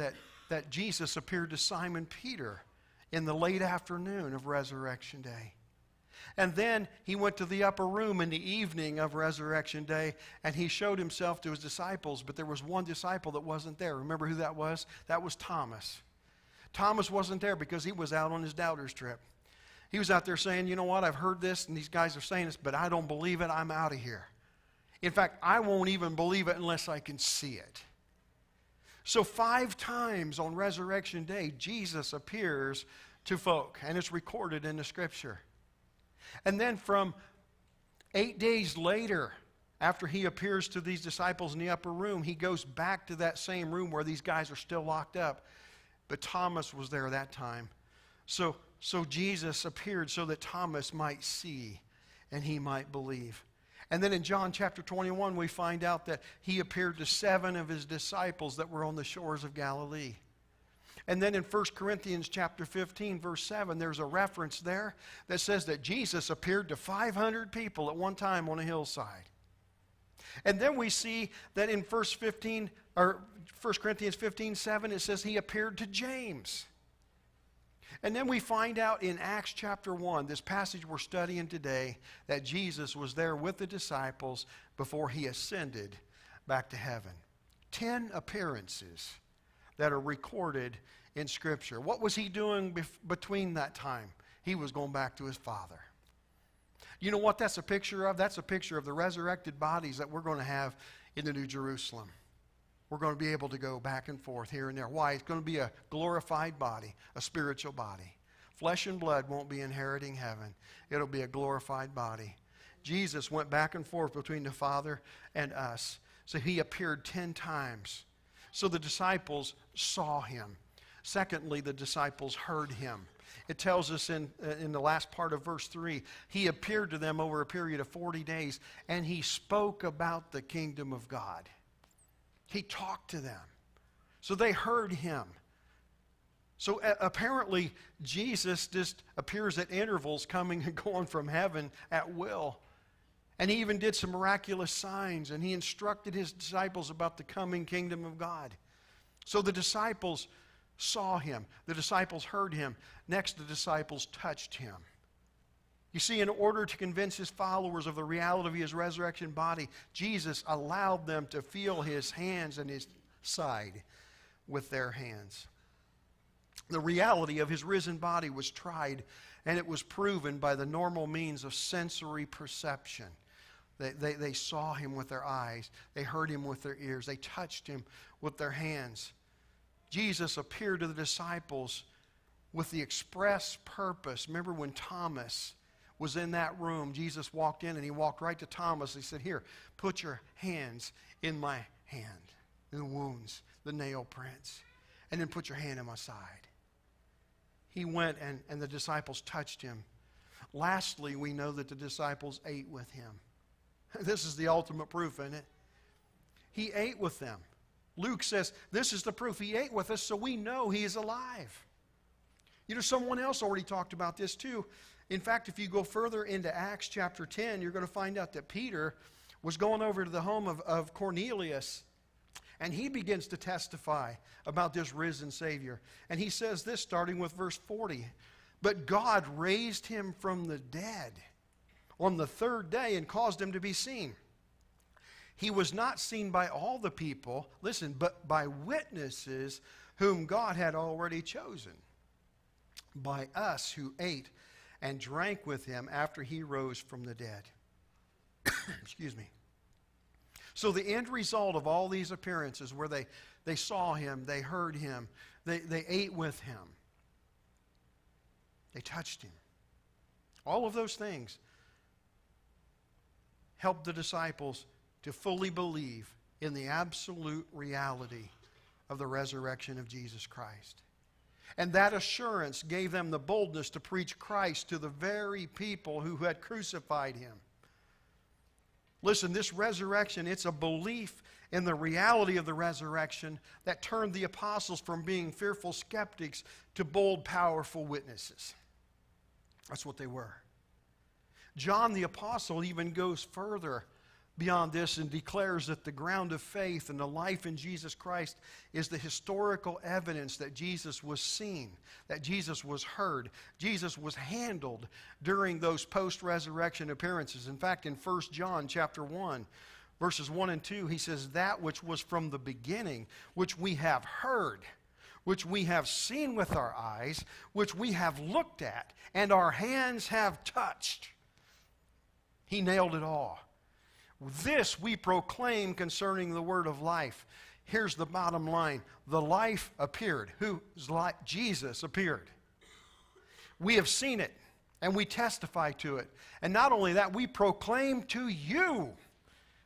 that Jesus appeared to Simon Peter in the late afternoon of Resurrection Day. And then he went to the upper room in the evening of Resurrection Day, and he showed himself to his disciples, but there was one disciple that wasn't there. Remember who that was? That was Thomas. Thomas wasn't there because he was out on his doubter's trip. He was out there saying, you know what, I've heard this, and these guys are saying this, but I don't believe it. I'm out of here. In fact, I won't even believe it unless I can see it. So 5 times on Resurrection Day, Jesus appears to folk, and it's recorded in the Scripture. And then from 8 days later, after he appears to these disciples in the upper room, he goes back to that same room where these guys are still locked up. But Thomas was there that time. So Jesus appeared so that Thomas might see and he might believe. And then in John chapter 21, we find out that he appeared to 7 of his disciples that were on the shores of Galilee. And then in 1 Corinthians chapter 15, verse 7, there's a reference there that says that Jesus appeared to 500 people at one time on a hillside. And then we see that in 1 Corinthians 15:7, it says he appeared to James. And then we find out in Acts chapter 1, this passage we're studying today, that Jesus was there with the disciples before he ascended back to heaven. 10 appearances that are recorded in Scripture. What was he doing between that time? He was going back to his Father. You know what that's a picture of? That's a picture of the resurrected bodies that we're going to have in the New Jerusalem. We're going to be able to go back and forth here and there. Why? It's going to be a glorified body, a spiritual body. Flesh and blood won't be inheriting heaven. It'll be a glorified body. Jesus went back and forth between the Father and us. So he appeared 10 times. So the disciples saw him. Secondly, the disciples heard him. It tells us in the last part of verse 3, he appeared to them over a period of 40 days, and he spoke about the kingdom of God. He talked to them. So they heard him. So apparently, Jesus just appears at intervals, coming and going from heaven at will. And he even did some miraculous signs, and he instructed his disciples about the coming kingdom of God. So the disciples saw him. The disciples heard him. Next, the disciples touched him. You see, in order to convince his followers of the reality of his resurrection body, Jesus allowed them to feel his hands and his side with their hands. The reality of his risen body was tried, and it was proven by the normal means of sensory perception. They saw him with their eyes. They heard him with their ears. They touched him with their hands. Jesus appeared to the disciples with the express purpose. Remember when Thomas was in that room, Jesus walked in and he walked right to Thomas. He said, "Here, put your hands in my hand, in the wounds, the nail prints, and then put your hand in my side." He went and the disciples touched him. Lastly, we know that the disciples ate with him. This is the ultimate proof, isn't it? He ate with them. Luke says, this is the proof. He ate with us, so we know he is alive. You know, someone else already talked about this too. In fact, if you go further into Acts chapter 10, you're going to find out that Peter was going over to the home of Cornelius, and he begins to testify about this risen Savior. And he says this, starting with verse 40. "But God raised him from the dead on the third day and caused him to be seen. He was not seen by all the people," listen, "but by witnesses whom God had already chosen, by us who ate and drank with him after he rose from the dead." Excuse me. So the end result of all these appearances where they saw him, they heard him, they ate with him, they touched him. All of those things helped the disciples to fully believe in the absolute reality of the resurrection of Jesus Christ. And that assurance gave them the boldness to preach Christ to the very people who had crucified him. Listen, this resurrection, it's a belief in the reality of the resurrection that turned the apostles from being fearful skeptics to bold, powerful witnesses. That's what they were. John the apostle even goes further beyond this and declares that the ground of faith and the life in Jesus Christ is the historical evidence that Jesus was seen, that Jesus was heard, Jesus was handled during those post-resurrection appearances. In fact, in 1 John chapter 1, verses 1 and 2, he says, "That which was from the beginning, which we have heard, which we have seen with our eyes, which we have looked at, and our hands have touched." He nailed it all. "This we proclaim concerning the word of life." Here's the bottom line. The life appeared. Whose life? Jesus appeared. We have seen it, and we testify to it. And not only that, we proclaim to you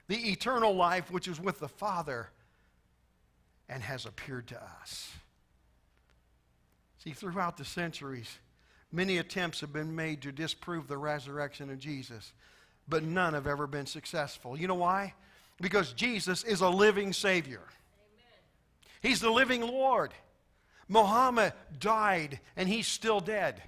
the eternal life which is with the Father and has appeared to us. See, throughout the centuries, many attempts have been made to disprove the resurrection of Jesus, but none have ever been successful. You know why? Because Jesus is a living Savior. Amen. He's the living Lord. Muhammad died, and he's still dead.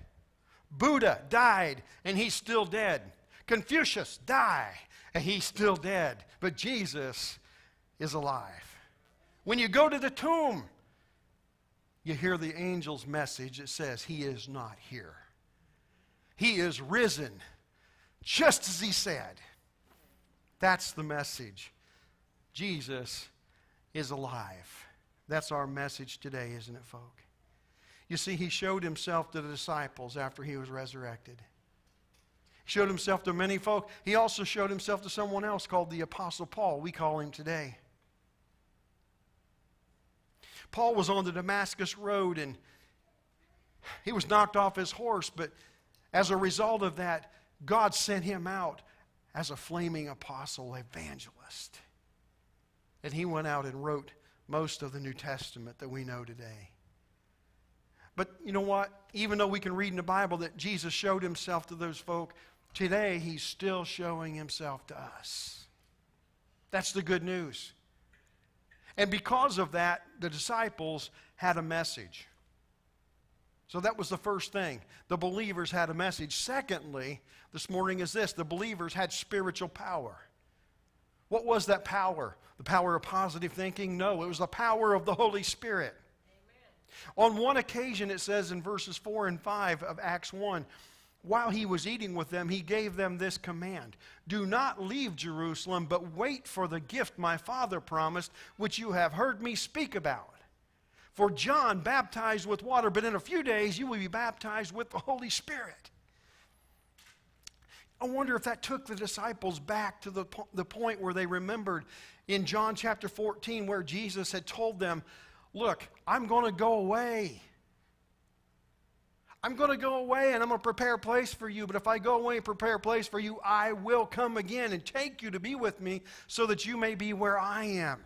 Buddha died, and he's still dead. Confucius, die. And he's still dead. But Jesus is alive. When you go to the tomb, you hear the angel's message. It says, he is not here. He is risen, just as he said. That's the message. Jesus is alive. That's our message today, isn't it, folk? You see, he showed himself to the disciples after he was resurrected. He showed himself to many folk. He also showed himself to someone else called the Apostle Paul. We call him today. Paul was on the Damascus road, and he was knocked off his horse, but as a result of that, God sent him out as a flaming apostle, evangelist. And he went out and wrote most of the New Testament that we know today. But you know what? Even though we can read in the Bible that Jesus showed himself to those folk, today he's still showing himself to us. That's the good news. And because of that, the disciples had a message. So that was the first thing. The believers had a message. Secondly, this morning is this: the believers had spiritual power. What was that power? The power of positive thinking? No, it was the power of the Holy Spirit. Amen. On one occasion, it says in verses 4 and 5 of Acts 1, while he was eating with them, he gave them this command: do not leave Jerusalem, but wait for the gift my Father promised, which you have heard me speak about. For John baptized with water, but in a few days you will be baptized with the Holy Spirit. I wonder if that took the disciples back to the point where they remembered in John chapter 14 where Jesus had told them, look, I'm going to go away. I'm going to go away and I'm going to prepare a place for you. But if I go away and prepare a place for you, I will come again and take you to be with me so that you may be where I am.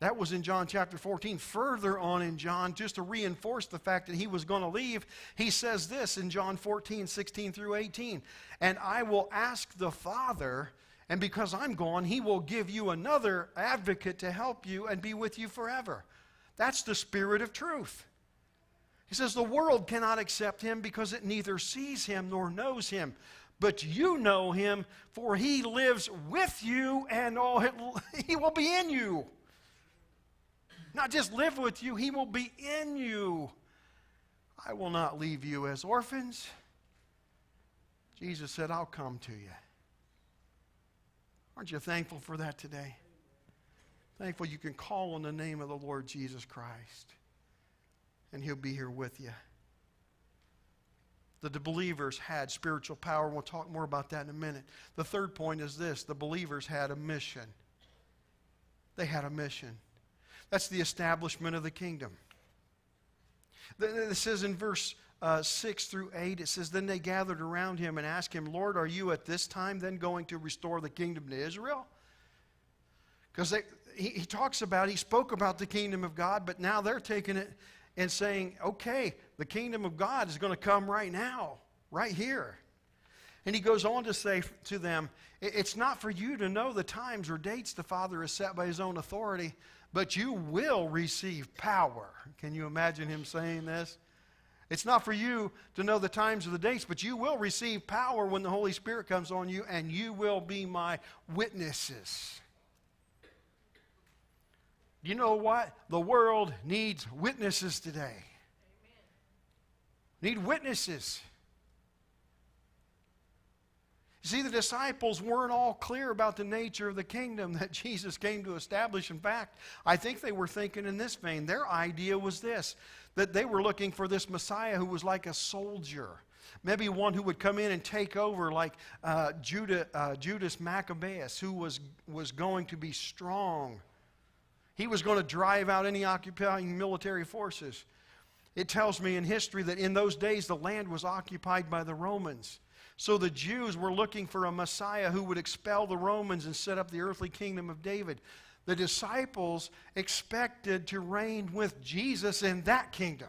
That was in John chapter 14. Further on in John, just to reinforce the fact that he was going to leave, he says this in John 14, 16 through 18. And I will ask the Father, and because I'm gone, he will give you another advocate to help you and be with you forever. That's the Spirit of truth. He says the world cannot accept him because it neither sees him nor knows him. But you know him, for he lives with you and he will be in you. Not just live with you, he will be in you. I will not leave you as orphans. Jesus said, I'll come to you. Aren't you thankful for that today? Thankful you can call on the name of the Lord Jesus Christ, and he'll be here with you. The believers had spiritual power. We'll talk more about that in a minute. The third point is this: the believers had a mission. They had a mission. That's the establishment of the kingdom. It says in verse 6 through 8, it says, then they gathered around him and asked him, Lord, are you at this time then going to restore the kingdom to Israel? Because he spoke about the kingdom of God, but now they're taking it and saying, okay, the kingdom of God is going to come right now, right here. And he goes on to say to them, it's not for you to know the times or dates the Father has set by his own authority, but you will receive power. Can you imagine him saying this? It's not for you to know the times or the dates, but you will receive power when the Holy Spirit comes on you, and you will be my witnesses. You know what? The world needs witnesses today. Amen. Need witnesses. You see, the disciples weren't all clear about the nature of the kingdom that Jesus came to establish. In fact, I think they were thinking in this vein. Their idea was this, that they were looking for this Messiah who was like a soldier. Maybe one who would come in and take over like Judas Maccabeus, who was going to be strong. He was going to drive out any occupying military forces. It tells me in history that in those days the land was occupied by the Romans. So the Jews were looking for a Messiah who would expel the Romans and set up the earthly kingdom of David. The disciples expected to reign with Jesus in that kingdom.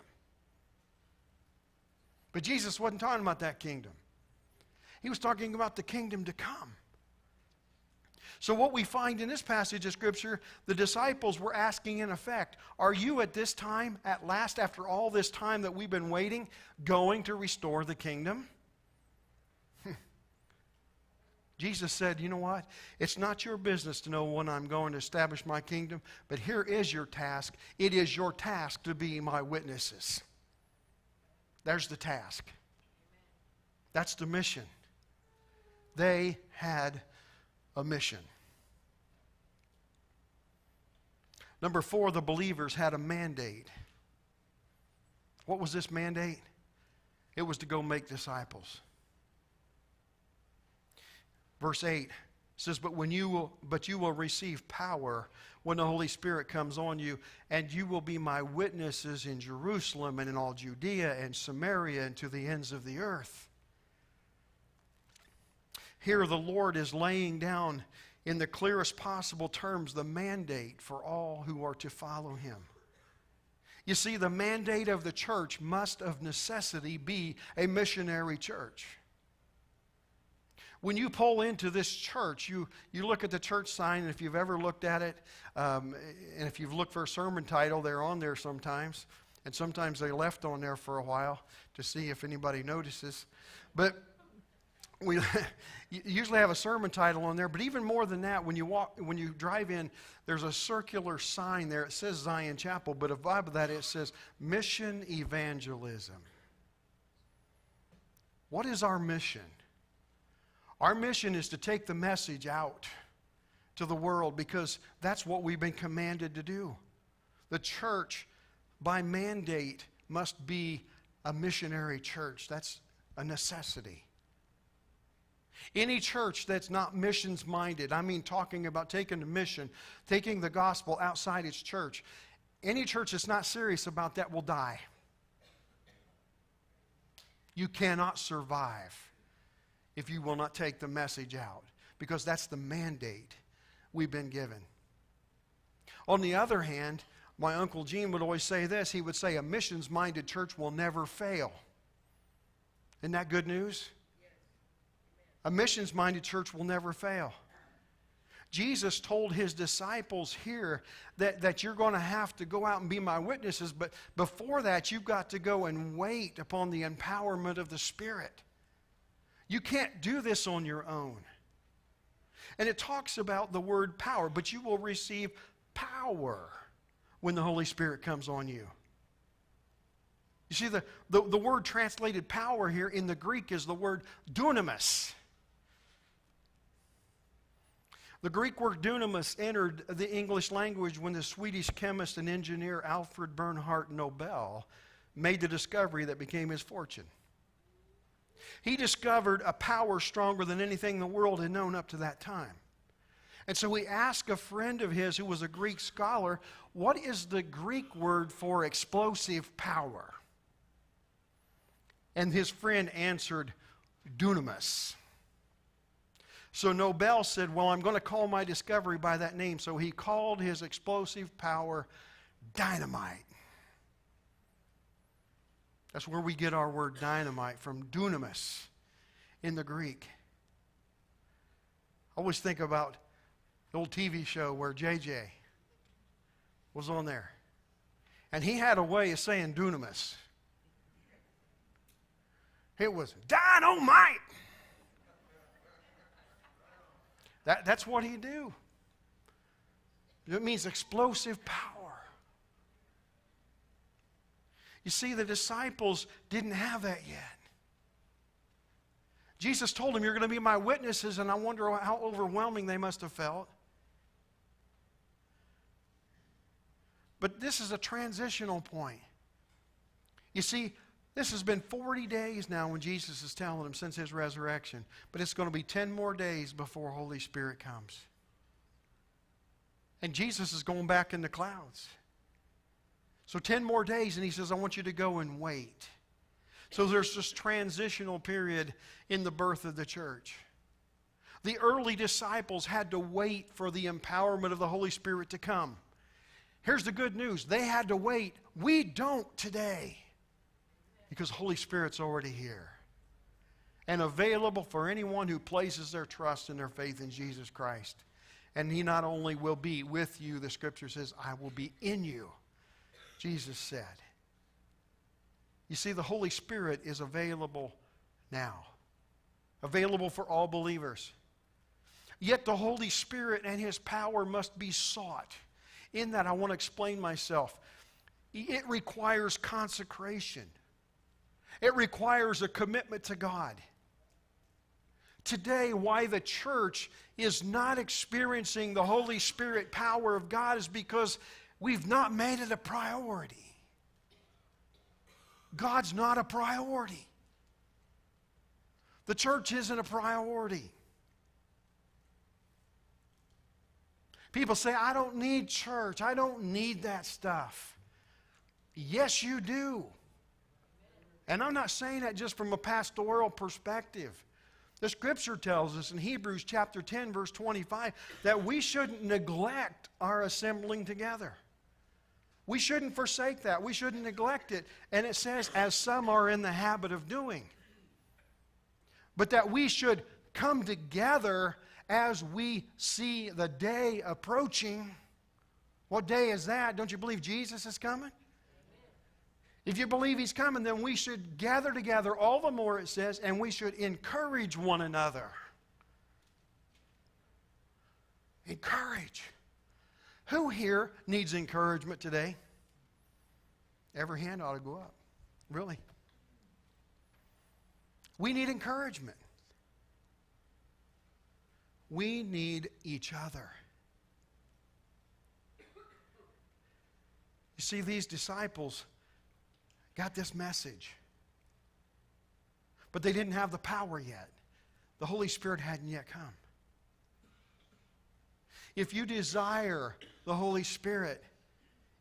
But Jesus wasn't talking about that kingdom. He was talking about the kingdom to come. So what we find in this passage of Scripture, the disciples were asking in effect, are you at this time, at last, after all this time that we've been waiting, going to restore the kingdom? Jesus said, you know what? It's not your business to know when I'm going to establish my kingdom, but here is your task. It is your task to be my witnesses. There's the task. That's the mission. They had a mission. Number 4, the believers had a mandate. What was this mandate? It was to go make disciples. Verse 8 says, but you will receive power when the Holy Spirit comes on you, and you will be my witnesses in Jerusalem and in all Judea and Samaria and to the ends of the earth. Here the Lord is laying down in the clearest possible terms the mandate for all who are to follow him. You see, the mandate of the church must of necessity be a missionary church. When you pull into this church, you look at the church sign, and if you've ever looked at it, and if you've looked for a sermon title, they're on there sometimes. And sometimes they left on there for a while to see if anybody notices. But we usually have a sermon title on there. But even more than that, when you drive in, there's a circular sign there. It says Zion Chapel, but above that it says Mission Evangelism. What is our mission? Our mission is to take the message out to the world because that's what we've been commanded to do. The church, by mandate, must be a missionary church. That's a necessity. Any church that's not missions-minded, I mean talking about taking the mission, taking the gospel outside its church, any church that's not serious about that will die. You cannot survive if you will not take the message out, because that's the mandate we've been given. On the other hand, my Uncle Gene would always say this. He would say, a missions-minded church will never fail. Isn't that good news? A missions-minded church will never fail. Jesus told his disciples here that you're going to have to go out and be my witnesses, but before that, you've got to go and wait upon the empowerment of the Spirit. You can't do this on your own. And it talks about the word power, but you will receive power when the Holy Spirit comes on you. You see, the word translated power here in the Greek is the word dunamis. The Greek word dunamis entered the English language when the Swedish chemist and engineer Alfred Bernhard Nobel made the discovery that became his fortune. He discovered a power stronger than anything the world had known up to that time. And so he asked a friend of his who was a Greek scholar, what is the Greek word for explosive power? And his friend answered, dunamis. So Nobel said, well, I'm going to call my discovery by that name. So he called his explosive power dynamite. That's where we get our word dynamite from, dunamis in the Greek. I always think about the old TV show where JJ was on there. And he had a way of saying dunamis. It was dynamite. That's what he'd do. It means explosive power. You see, the disciples didn't have that yet. Jesus told them, you're going to be my witnesses, and I wonder how overwhelming they must have felt. But this is a transitional point. You see, this has been 40 days now when Jesus is telling them since his resurrection, but it's going to be 10 more days before Holy Spirit comes. And Jesus is going back in the clouds. So 10 more days, and he says, I want you to go and wait. So there's this transitional period in the birth of the church. The early disciples had to wait for the empowerment of the Holy Spirit to come. Here's the good news. They had to wait. We don't today, because Holy Spirit's already here and available for anyone who places their trust and their faith in Jesus Christ. And he not only will be with you, the scripture says, I will be in you. Jesus said. You see, the Holy Spirit is available now. Available for all believers. Yet the Holy Spirit and His power must be sought. In that, I want to explain myself. It requires consecration. It requires a commitment to God. Today, why the church is not experiencing the Holy Spirit power of God is because we've not made it a priority. God's not a priority. The church isn't a priority. People say, I don't need church. I don't need that stuff. Yes, you do. And I'm not saying that just from a pastoral perspective. The Scripture tells us in Hebrews chapter 10, verse 25, that we shouldn't neglect our assembling together. We shouldn't forsake that. We shouldn't neglect it. And it says, as some are in the habit of doing. But that we should come together as we see the day approaching. What day is that? Don't you believe Jesus is coming? If you believe He's coming, then we should gather together all the more, it says, and we should encourage one another. Encourage. Who here needs encouragement today? Every hand ought to go up. Really. We need encouragement. We need each other. You see, these disciples got this message, but they didn't have the power yet. The Holy Spirit hadn't yet come. If you desire the Holy Spirit,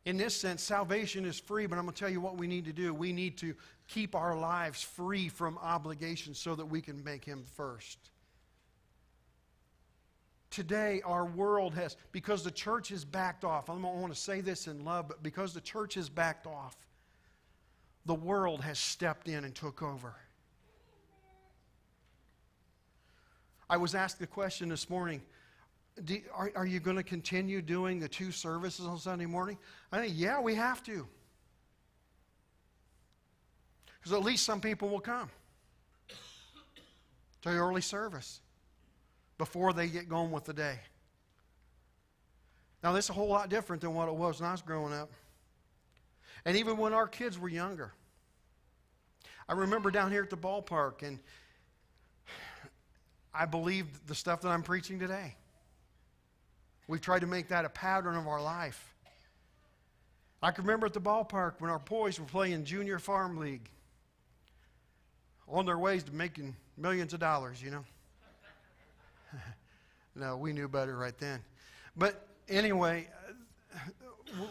in this sense, salvation is free, but I'm going to tell you what we need to do. We need to keep our lives free from obligations so that we can make Him first. Today, our world has, because the church has backed off, I don't want to say this in love, but because the church has backed off, the world has stepped in and took over. I was asked the question this morning, are you going to continue doing the 2 services on Sunday morning? I think, yeah, we have to. Because at least some people will come to the early service before they get going with the day. Now, this is a whole lot different than what it was when I was growing up. And even when our kids were younger. I remember down here at the ballpark, and I believed the stuff that I'm preaching today. We've tried to make that a pattern of our life. I can remember at the ballpark when our boys were playing junior farm league. On their ways to making millions of dollars, you know. No, we knew better right then. But anyway,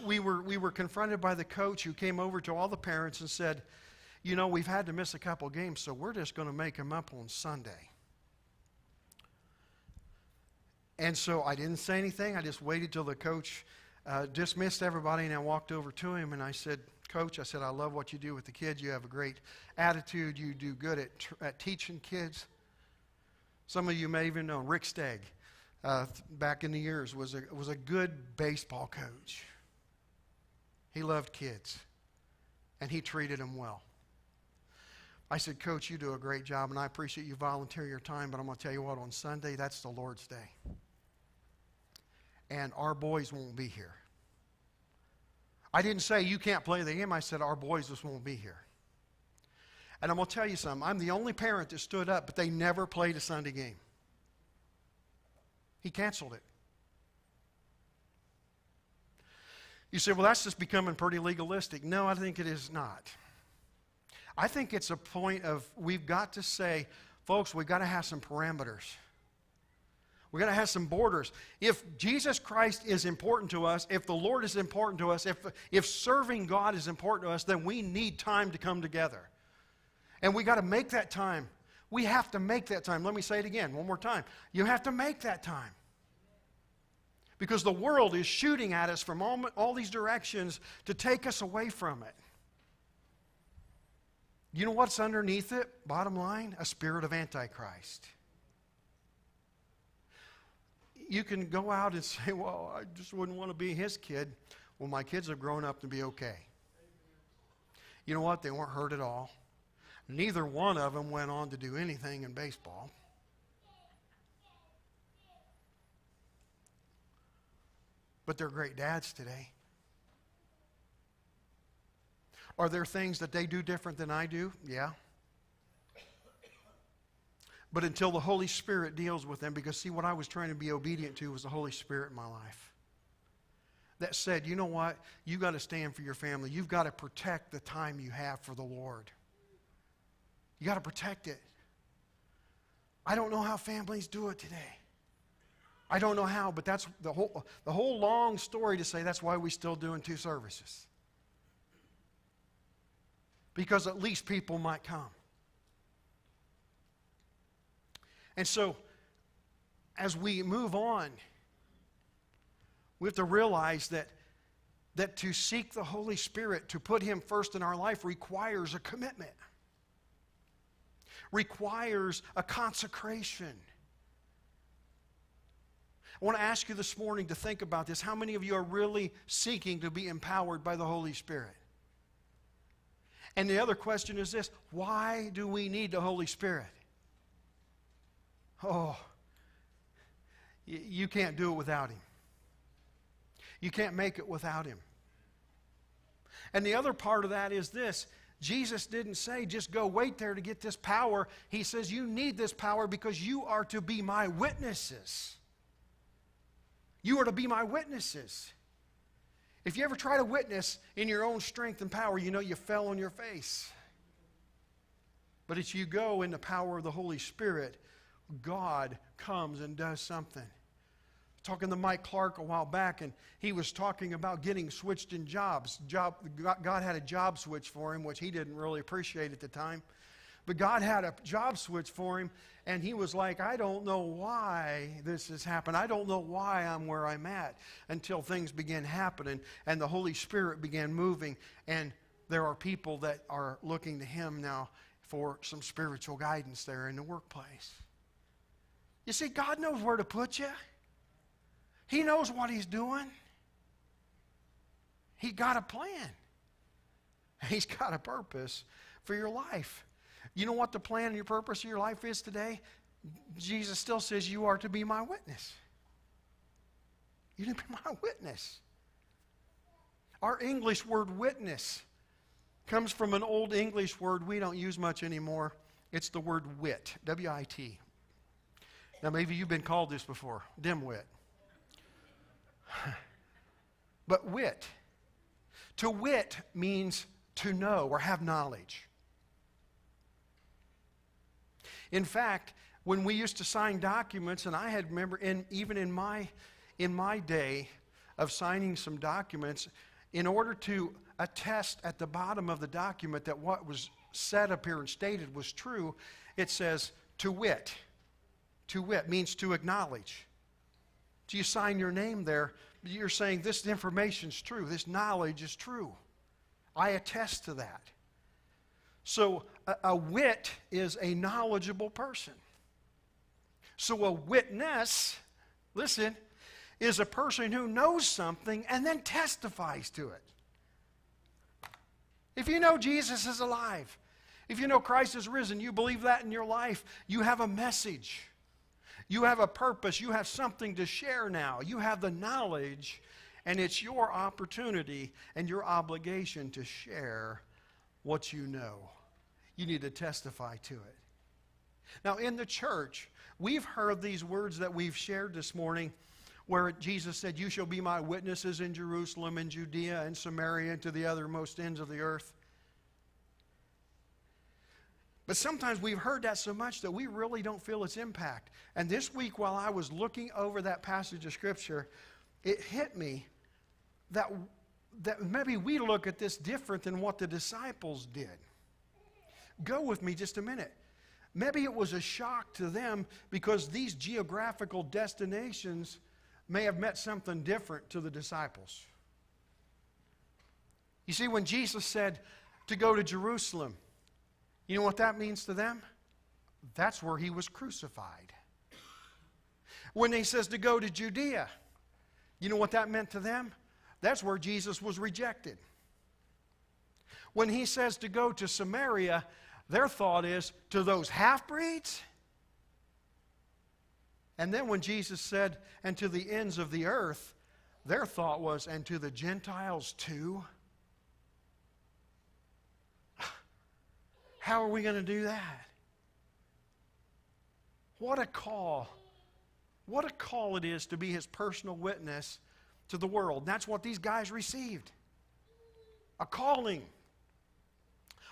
we were confronted by the coach who came over to all the parents and said, you know, we've had to miss a couple games, so we're just going to make them up on Sunday. And so I didn't say anything. I just waited till the coach dismissed everybody, and I walked over to him and I said, Coach, I said, I love what you do with the kids. You have a great attitude. You do good at teaching kids. Some of you may even know Rick Stagg, back in the years, was a good baseball coach. He loved kids, and he treated them well. I said, Coach, you do a great job, and I appreciate you volunteering your time, but I'm going to tell you what, on Sunday, that's the Lord's Day. And our boys won't be here. I didn't say you can't play the game. I said our boys just won't be here. And I'm going to tell you something. I'm the only parent that stood up, but they never played a Sunday game. He canceled it. You say, well, that's just becoming pretty legalistic. No, I think it is not. I think it's a point of we've got to say, folks, we've got to have some parameters. We've got to have some borders. If Jesus Christ is important to us, if the Lord is important to us, if serving God is important to us, then we need time to come together. And we got to make that time. We have to make that time. Let me say it again, one more time. You have to make that time. Because the world is shooting at us from all these directions to take us away from it. You know what's underneath it? Bottom line, a spirit of Antichrist. You can go out and say, well, I just wouldn't want to be his kid. Well, my kids have grown up to be okay. You know what? They weren't hurt at all. Neither one of them went on to do anything in baseball. but they're great dads today. Are there things that they do different than I do? Yeah. But until the Holy Spirit deals with them, because see, what I was trying to be obedient to was the Holy Spirit in my life. That said, you know what? You've got to stand for your family. You've got to protect the time you have for the Lord. You got to protect it. I don't know how families do it today. I don't know how, but that's the whole long story to say that's why we're still doing 2 services. Because at least people might come. And so, as we move on, we have to realize that to seek the Holy Spirit, to put Him first in our life, requires a commitment. Requires a consecration. I want to ask you this morning to think about this. How many of you are really seeking to be empowered by the Holy Spirit? And the other question is this: why do we need the Holy Spirit? Oh, you can't do it without Him. You can't make it without Him. And the other part of that is this: Jesus didn't say just go wait there to get this power. He says you need this power because you are to be my witnesses. You are to be my witnesses. If you ever try to witness in your own strength and power, you know you fell on your face. But as you go in the power of the Holy Spirit, God comes and does something. Talking to Mike Clark a while back, and he was talking about getting switched in jobs. God had a job switch for him, which he didn't really appreciate at the time. But God had a job switch for him, and he was like, I don't know why this has happened. I don't know why I'm where I'm at, until things began happening, and the Holy Spirit began moving, and there are people that are looking to Him now for some spiritual guidance there in the workplace. You see, God knows where to put you. He knows what He's doing. He got a plan. He's got a purpose for your life. You know what the plan and your purpose of your life is today? Jesus still says you are to be my witness. You're to be my witness. Our English word witness comes from an old English word we don't use much anymore. It's the word wit, W-I-T. Now maybe you've been called this before, dimwit. But wit. To wit means to know or have knowledge. In fact, when we used to sign documents, and I had remember even in my day of signing some documents, in order to attest at the bottom of the document that what was said up here and stated was true, it says to wit. To wit means to acknowledge. So you sign your name there, you're saying this information is true, this knowledge is true. I attest to that. So a wit is a knowledgeable person. So a witness, listen, is a person who knows something and then testifies to it. If you know Jesus is alive, if you know Christ is risen, you believe that in your life, you have a message. You have a purpose. You have something to share now. You have the knowledge, and it's your opportunity and your obligation to share what you know. You need to testify to it. Now, in the church, we've heard these words that we've shared this morning where Jesus said, you shall be my witnesses in Jerusalem and Judea and Samaria and to the uttermost ends of the earth. But sometimes we've heard that so much that we really don't feel its impact. And this week, while I was looking over that passage of Scripture, it hit me that maybe we look at this different than what the disciples did. Go with me just a minute. Maybe it was a shock to them because these geographical destinations may have meant something different to the disciples. You see, when Jesus said to go to Jerusalem, you know what that means to them? That's where He was crucified. When He says to go to Judea, you know what that meant to them? That's where Jesus was rejected. When He says to go to Samaria, their thought is, to those half-breeds? And then when Jesus said, and to the ends of the earth, Their thought was, and to the Gentiles too? How are we going to do that? What a call. What a call it is to be His personal witness to the world. That's what these guys received. A calling.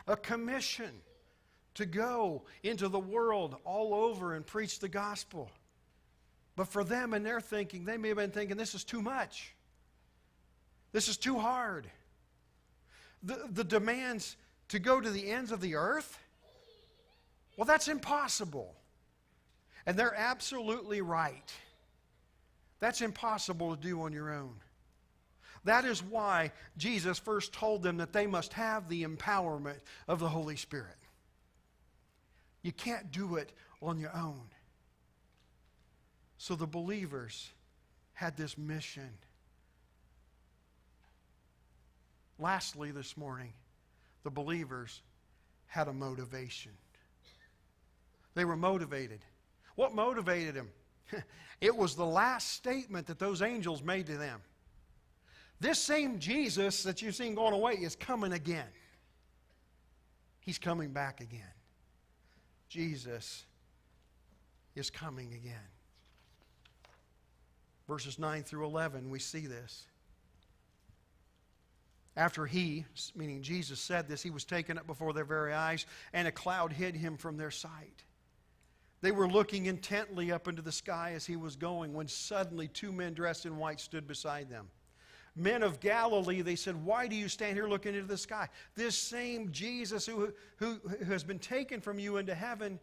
A commission to go into the world all over and preach the gospel. But for them and their thinking, they may have been thinking, this is too much. This is too hard. The demands to go to the ends of the earth? Well, that's impossible. And they're absolutely right. That's impossible to do on your own. That is why Jesus first told them that they must have the empowerment of the Holy Spirit. You can't do it on your own. So the believers had this mission. Lastly, this morning, the believers had a motivation. They were motivated. What motivated them? It was the last statement that those angels made to them. This same Jesus that you've seen going away is coming again. He's coming back again. Jesus is coming again. Verses 9 through 11, we see this. After he, meaning Jesus, said this, he was taken up before their very eyes, and a cloud hid him from their sight. They were looking intently up into the sky as he was going, when suddenly two men dressed in white stood beside them. Men of Galilee, they said, why do you stand here looking into the sky? This same Jesus who has been taken from you into heaven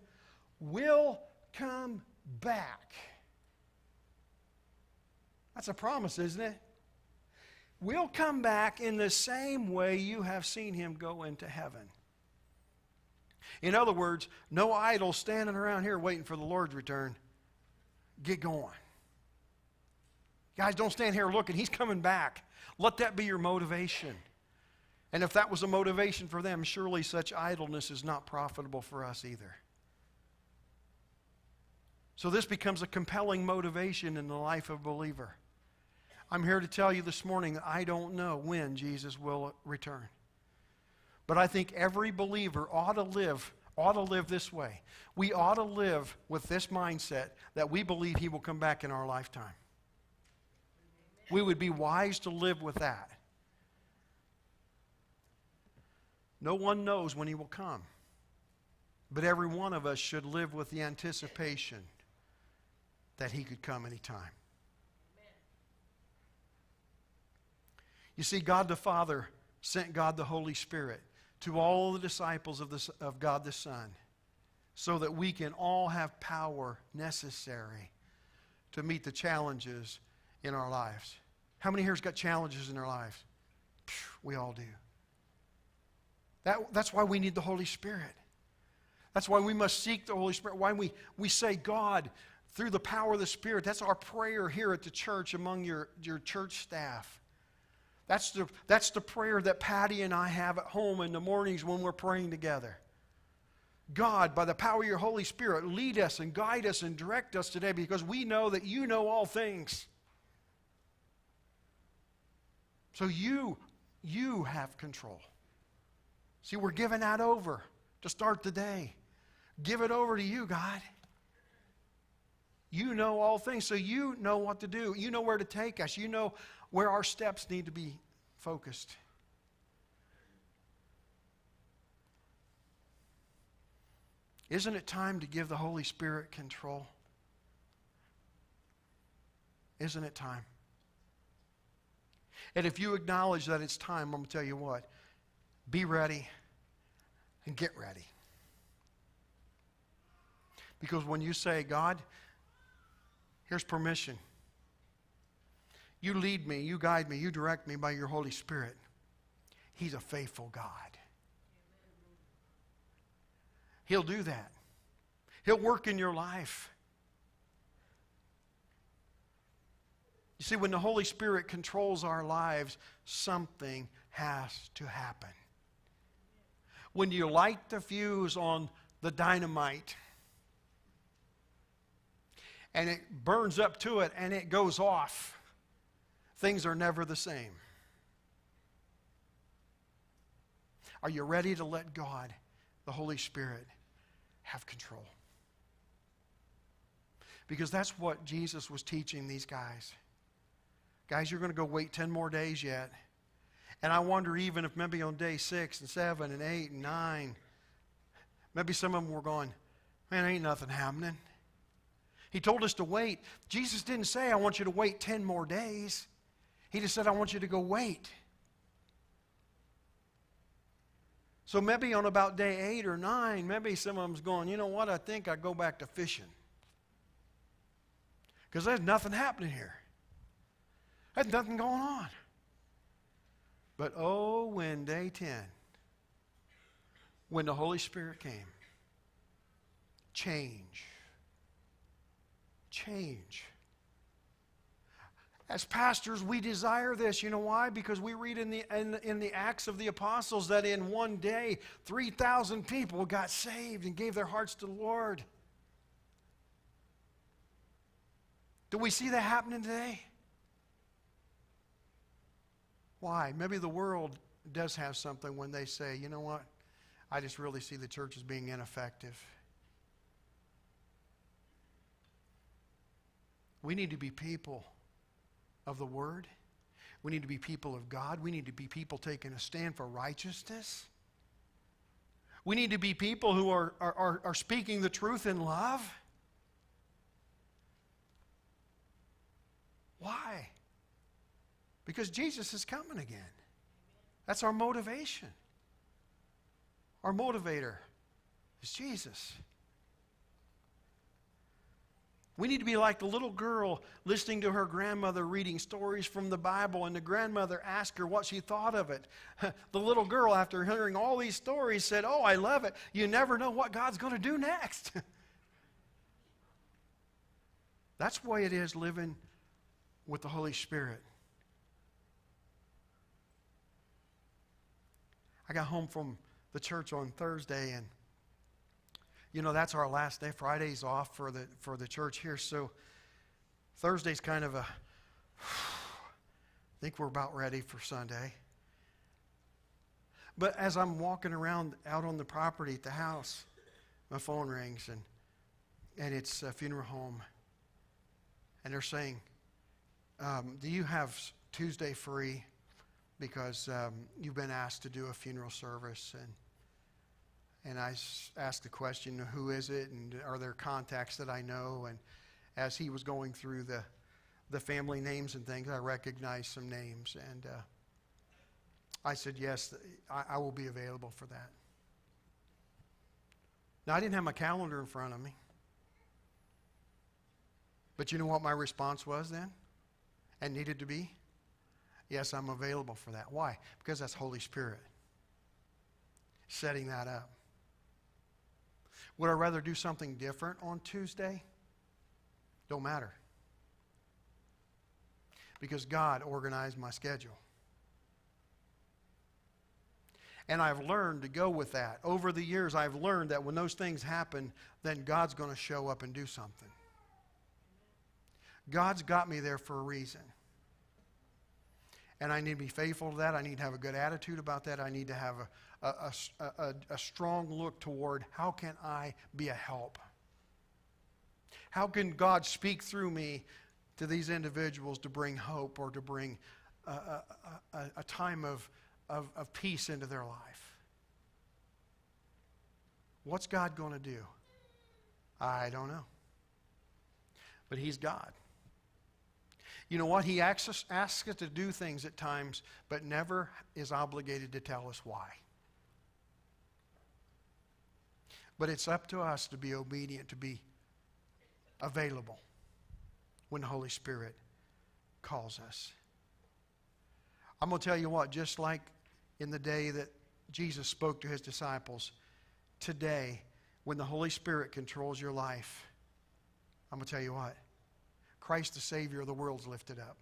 will come back. That's a promise, isn't it? Will come back in the same way you have seen him go into heaven. In other words, no idle standing around here waiting for the Lord's return. Get going. Guys, don't stand here looking. He's coming back. Let that be your motivation. And if that was a motivation for them, surely such idleness is not profitable for us either. So this becomes a compelling motivation in the life of a believer. I'm here to tell you this morning that I don't know when Jesus will return. But I think every believer ought to live this way. We ought to live with this mindset that we believe he will come back in our lifetime. We would be wise to live with that. No one knows when he will come. But every one of us should live with the anticipation that he could come anytime. You see, God the Father sent God the Holy Spirit to all the disciples of God the Son so that we can all have power necessary to meet the challenges in our lives. How many here has got challenges in their lives? We all do. That's why we need the Holy Spirit. That's why we must seek the Holy Spirit. Why we say, God, through the power of the Spirit. That's our prayer here at the church among your church staff. That's the prayer that Patty and I have at home in the mornings when we're praying together. God, by the power of your Holy Spirit, lead us and guide us and direct us today, because we know that you know all things. So you have control. See, we're giving that over to start the day. Give it over to you, God. You know all things, so you know what to do. You know where to take us. You know where our steps need to be focused. Isn't it time to give the Holy Spirit control? Isn't it time? And if you acknowledge that it's time, I'm going to tell you what. Be ready and get ready. Because when you say, God, here's permission. You lead me, you guide me, you direct me by your Holy Spirit. He's a faithful God. He'll do that. He'll work in your life. You see, when the Holy Spirit controls our lives, something has to happen. When you light the fuse on the dynamite, and it burns up to it and it goes off, things are never the same. Are you ready to let God, the Holy Spirit, have control? Because that's what Jesus was teaching these guys. Guys, you're going to go wait 10 more days yet. And I wonder even if maybe on day 6 and 7 and 8 and 9, maybe some of them were going, man, ain't nothing happening. He told us to wait. Jesus didn't say, I want you to wait 10 more days. He just said, I want you to go wait. So maybe on about day 8 or 9, maybe some of them's going, you know what, I think I go back to fishing. Because there's nothing happening here. There's nothing going on. But oh, when day 10, when the Holy Spirit came, change. As pastors, we desire this. You know why? Because we read in the Acts of the Apostles that in one day, 3,000 people got saved and gave their hearts to the Lord. Do we see that happening today? Why? Maybe the world does have something when they say, you know what? I just really see the church as being ineffective. We need to be people of the Word. We need to be people of God. We need to be people taking a stand for righteousness. We need to be people who are speaking the truth in love. Why? Because Jesus is coming again. That's our motivation. Our motivator is Jesus. We need to be like the little girl listening to her grandmother reading stories from the Bible, and the grandmother asked her what she thought of it. The little girl, after hearing all these stories, said, oh, I love it. You never know what God's going to do next. That's the way it is living with the Holy Spirit. I got home from the church on Thursday, and you know, that's our last day. Friday's off for the church here. So Thursday's kind of I think we're about ready for Sunday. But as I'm walking around out on the property at the house, my phone rings, and it's a funeral home. And they're saying, do you have Tuesday free? Because you've been asked to do a funeral service. And I asked the question, who is it, and are there contacts that I know? And as he was going through the family names and things, I recognized some names. And I said, yes, I will be available for that. Now, I didn't have my calendar in front of me. But you know what my response was then? And needed to be? Yes, I'm available for that. Why? Because that's Holy Spirit setting that up. Would I rather do something different on Tuesday? Don't matter. Because God organized my schedule. And I've learned to go with that. Over the years, I've learned that when those things happen, then God's going to show up and do something. God's got me there for a reason. And I need to be faithful to that. I need to have a good attitude about that. I need to have a strong look toward how can I be a help? How can God speak through me to these individuals to bring hope or to bring a time of peace into their life? What's God going to do? I don't know. But He's God. You know what? He asks us to do things at times, but never is obligated to tell us why. But it's up to us to be obedient, to be available when the Holy Spirit calls us. I'm going to tell you what, just like in the day that Jesus spoke to His disciples, today, when the Holy Spirit controls your life, I'm going to tell you what, Christ the Savior of the world is lifted up.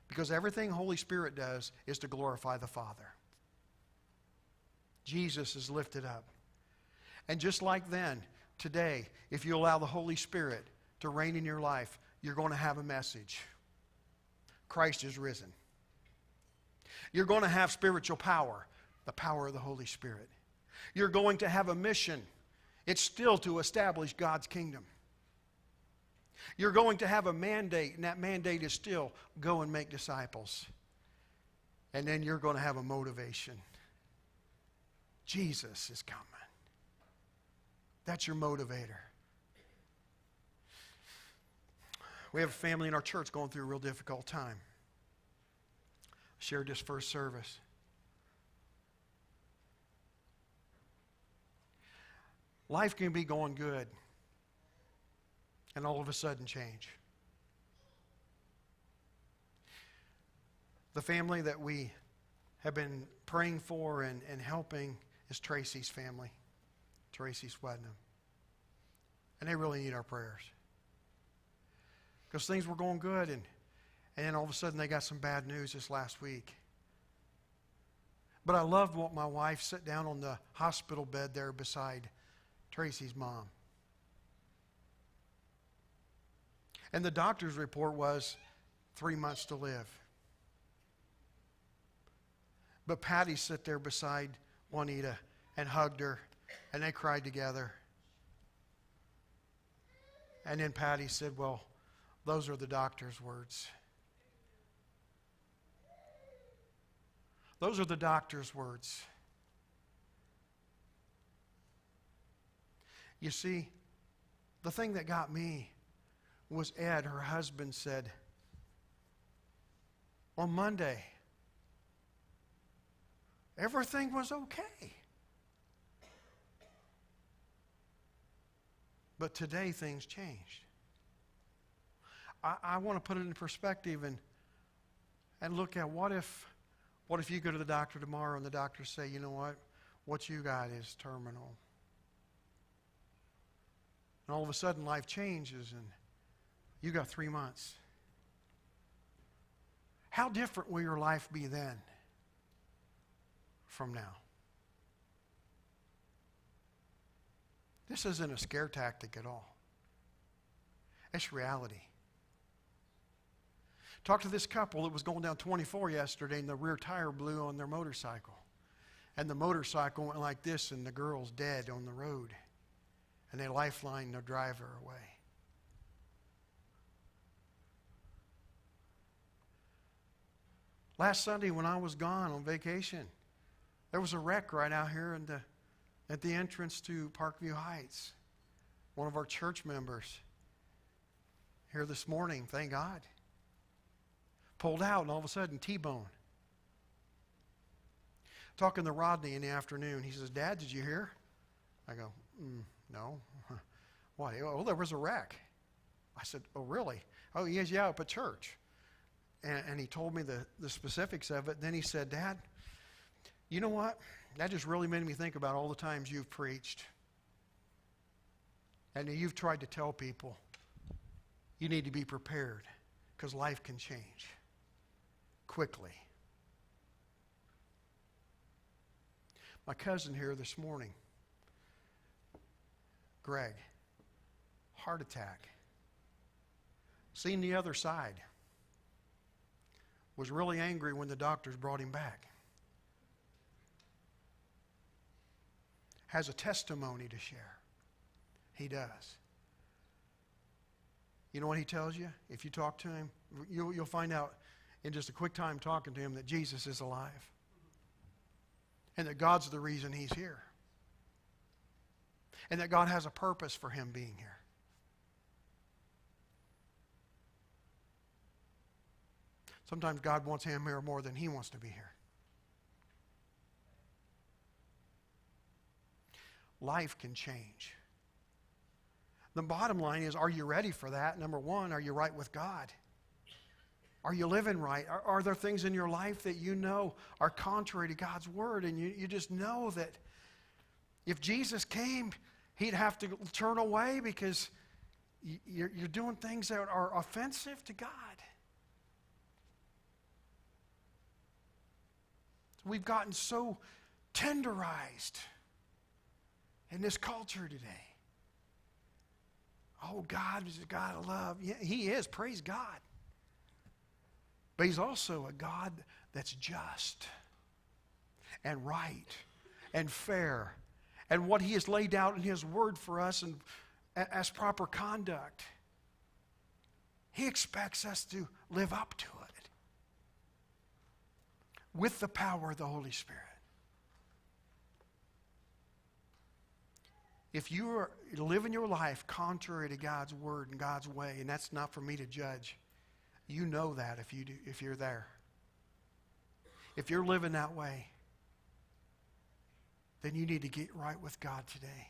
Because everything Holy Spirit does is to glorify the Father. Jesus is lifted up. And just like then, today, if you allow the Holy Spirit to reign in your life, you're going to have a message. Christ is risen. You're going to have spiritual power, the power of the Holy Spirit. You're going to have a mission. It's still to establish God's kingdom. You're going to have a mandate, and that mandate is still go and make disciples. And then you're going to have a motivation. Jesus is coming. That's your motivator. We have a family in our church going through a real difficult time. I shared this first service. Life can be going good and all of a sudden change. The family that we have been praying for and helping is Tracy's family, Tracy Swednam. And they really need our prayers. Because things were going good, and then all of a sudden they got some bad news this last week. But I loved what my wife sat down on the hospital bed there beside Tracy's mom. And the doctor's report was 3 months to live. But Patty sat there beside Juanita and hugged her, and they cried together. And then Patty said, well, those are the doctor's words. Those are the doctor's words. You see, the thing that got me was Ed, her husband, said, on Monday, everything was okay. But today things changed. I want to put it in perspective and look at what if you go to the doctor tomorrow and the doctor say, you know what you got is terminal. And all of a sudden life changes and you got 3 months. How different will your life be then from now? This isn't a scare tactic at all. It's reality. Talked to this couple that was going down 24 yesterday and the rear tire blew on their motorcycle. And the motorcycle went like this and the girl's dead on the road. And they lifelined their driver away. Last Sunday when I was gone on vacation, there was a wreck right out here at the entrance to Parkview Heights. One of our church members here this morning, thank God, pulled out and all of a sudden T-bone. Talking to Rodney in the afternoon, he says, Dad, did you hear? I go, no. Why? Oh, there was a wreck. I said, oh, really? Oh, yes, yeah, up at church. And he told me the specifics of it. Then he said, Dad, you know what? That just really made me think about all the times you've preached. And you've tried to tell people you need to be prepared because life can change quickly. My cousin here this morning, Greg, heart attack. Seen the other side. Was really angry when the doctors brought him back. Has a testimony to share. He does. You know what he tells you? If you talk to him, you'll find out in just a quick time talking to him that Jesus is alive. And that God's the reason he's here. And that God has a purpose for him being here. Sometimes God wants him here more than he wants to be here. Life can change. The bottom line is, are you ready for that? Number one, are you right with God? Are you living right? Are there things in your life that you know are contrary to God's word? And you just know that if Jesus came, he'd have to turn away because you're doing things that are offensive to God. We've gotten so tenderized in this culture today. Oh, God is a God of love. Yeah, he is. Praise God. But He's also a God that's just and right and fair. And what He has laid out in His Word for us and as proper conduct, He expects us to live up to it with the power of the Holy Spirit. If you are living your life contrary to God's Word and God's way, and that's not for me to judge, you know that if you're there. If you're living that way, then you need to get right with God today.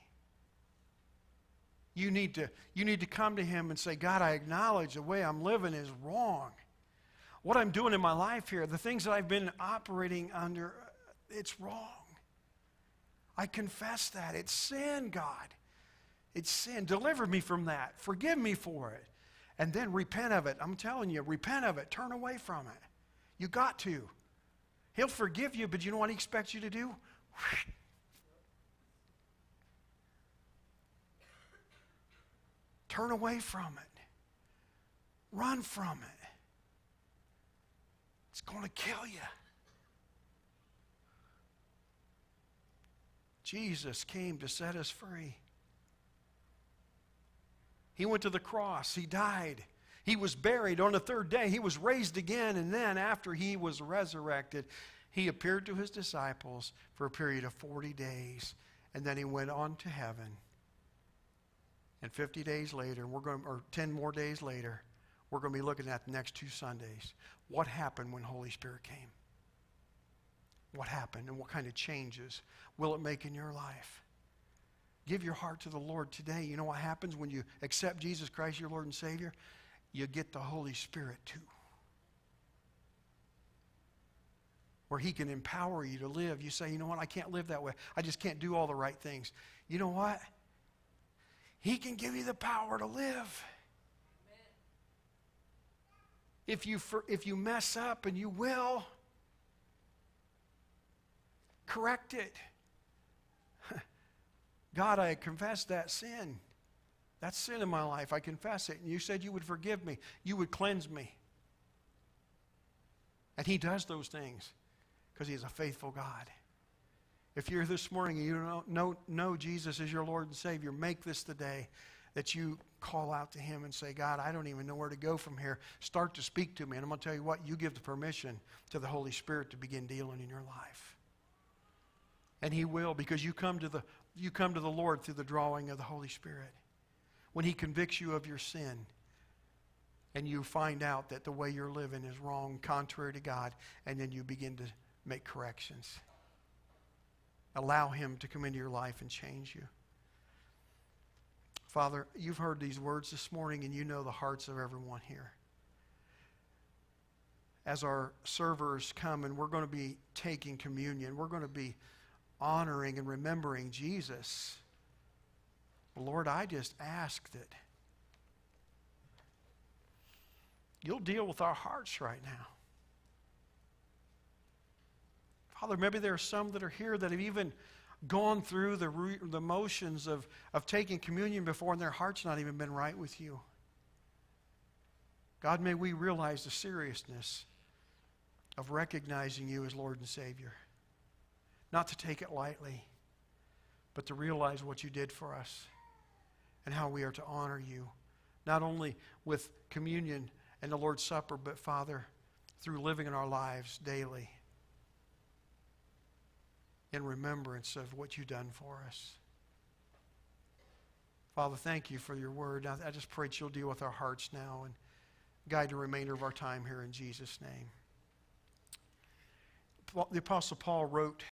You need to come to Him and say, God, I acknowledge the way I'm living is wrong. What I'm doing in my life here, the things that I've been operating under, it's wrong. I confess that. It's sin, God. It's sin. Deliver me from that. Forgive me for it. And then repent of it. I'm telling you, repent of it. Turn away from it. You got to. He'll forgive you, but you know what He expects you to do? Turn away from it. Run from it. It's going to kill you. Jesus came to set us free. He went to the cross. He died. He was buried. On the third day, He was raised again. And then after He was resurrected, He appeared to His disciples for a period of 40 days. And then He went on to heaven. And 50 days later, or 10 more days later, we're going to be looking at the next 2 Sundays. What happened when Holy Spirit came? What happened and what kind of changes will it make in your life? Give your heart to the Lord today. You know what happens when you accept Jesus Christ, your Lord and Savior? You get the Holy Spirit too. Where He can empower you to live. You say, you know what, I can't live that way. I just can't do all the right things. You know what? He can give you the power to live. If you mess up, and you will, correct it. God, I confess that sin. That's sin in my life. I confess it. And You said You would forgive me. You would cleanse me. And He does those things because He is a faithful God. If you're here this morning and you don't know Jesus as your Lord and Savior, make this the day that you call out to Him and say, God, I don't even know where to go from here. Start to speak to me. And I'm going to tell you what, you give the permission to the Holy Spirit to begin dealing in your life. And He will, because you come to the Lord through the drawing of the Holy Spirit. When He convicts you of your sin and you find out that the way you're living is wrong, contrary to God, and then you begin to make corrections. Allow Him to come into your life and change you. Father, You've heard these words this morning, and You know the hearts of everyone here. As our servers come and we're going to be taking communion, we're going to be honoring and remembering Jesus. Lord, I just ask that You'll deal with our hearts right now. Father, maybe there are some that are here that have even gone through the motions of taking communion before, and their heart's not even been right with You. God, may we realize the seriousness of recognizing You as Lord and Savior. Not to take it lightly, but to realize what You did for us and how we are to honor You, not only with communion and the Lord's Supper, but, Father, through living in our lives daily in remembrance of what You've done for us. Father, thank You for Your word. I just pray that You'll deal with our hearts now and guide the remainder of our time here in Jesus' name. The Apostle Paul wrote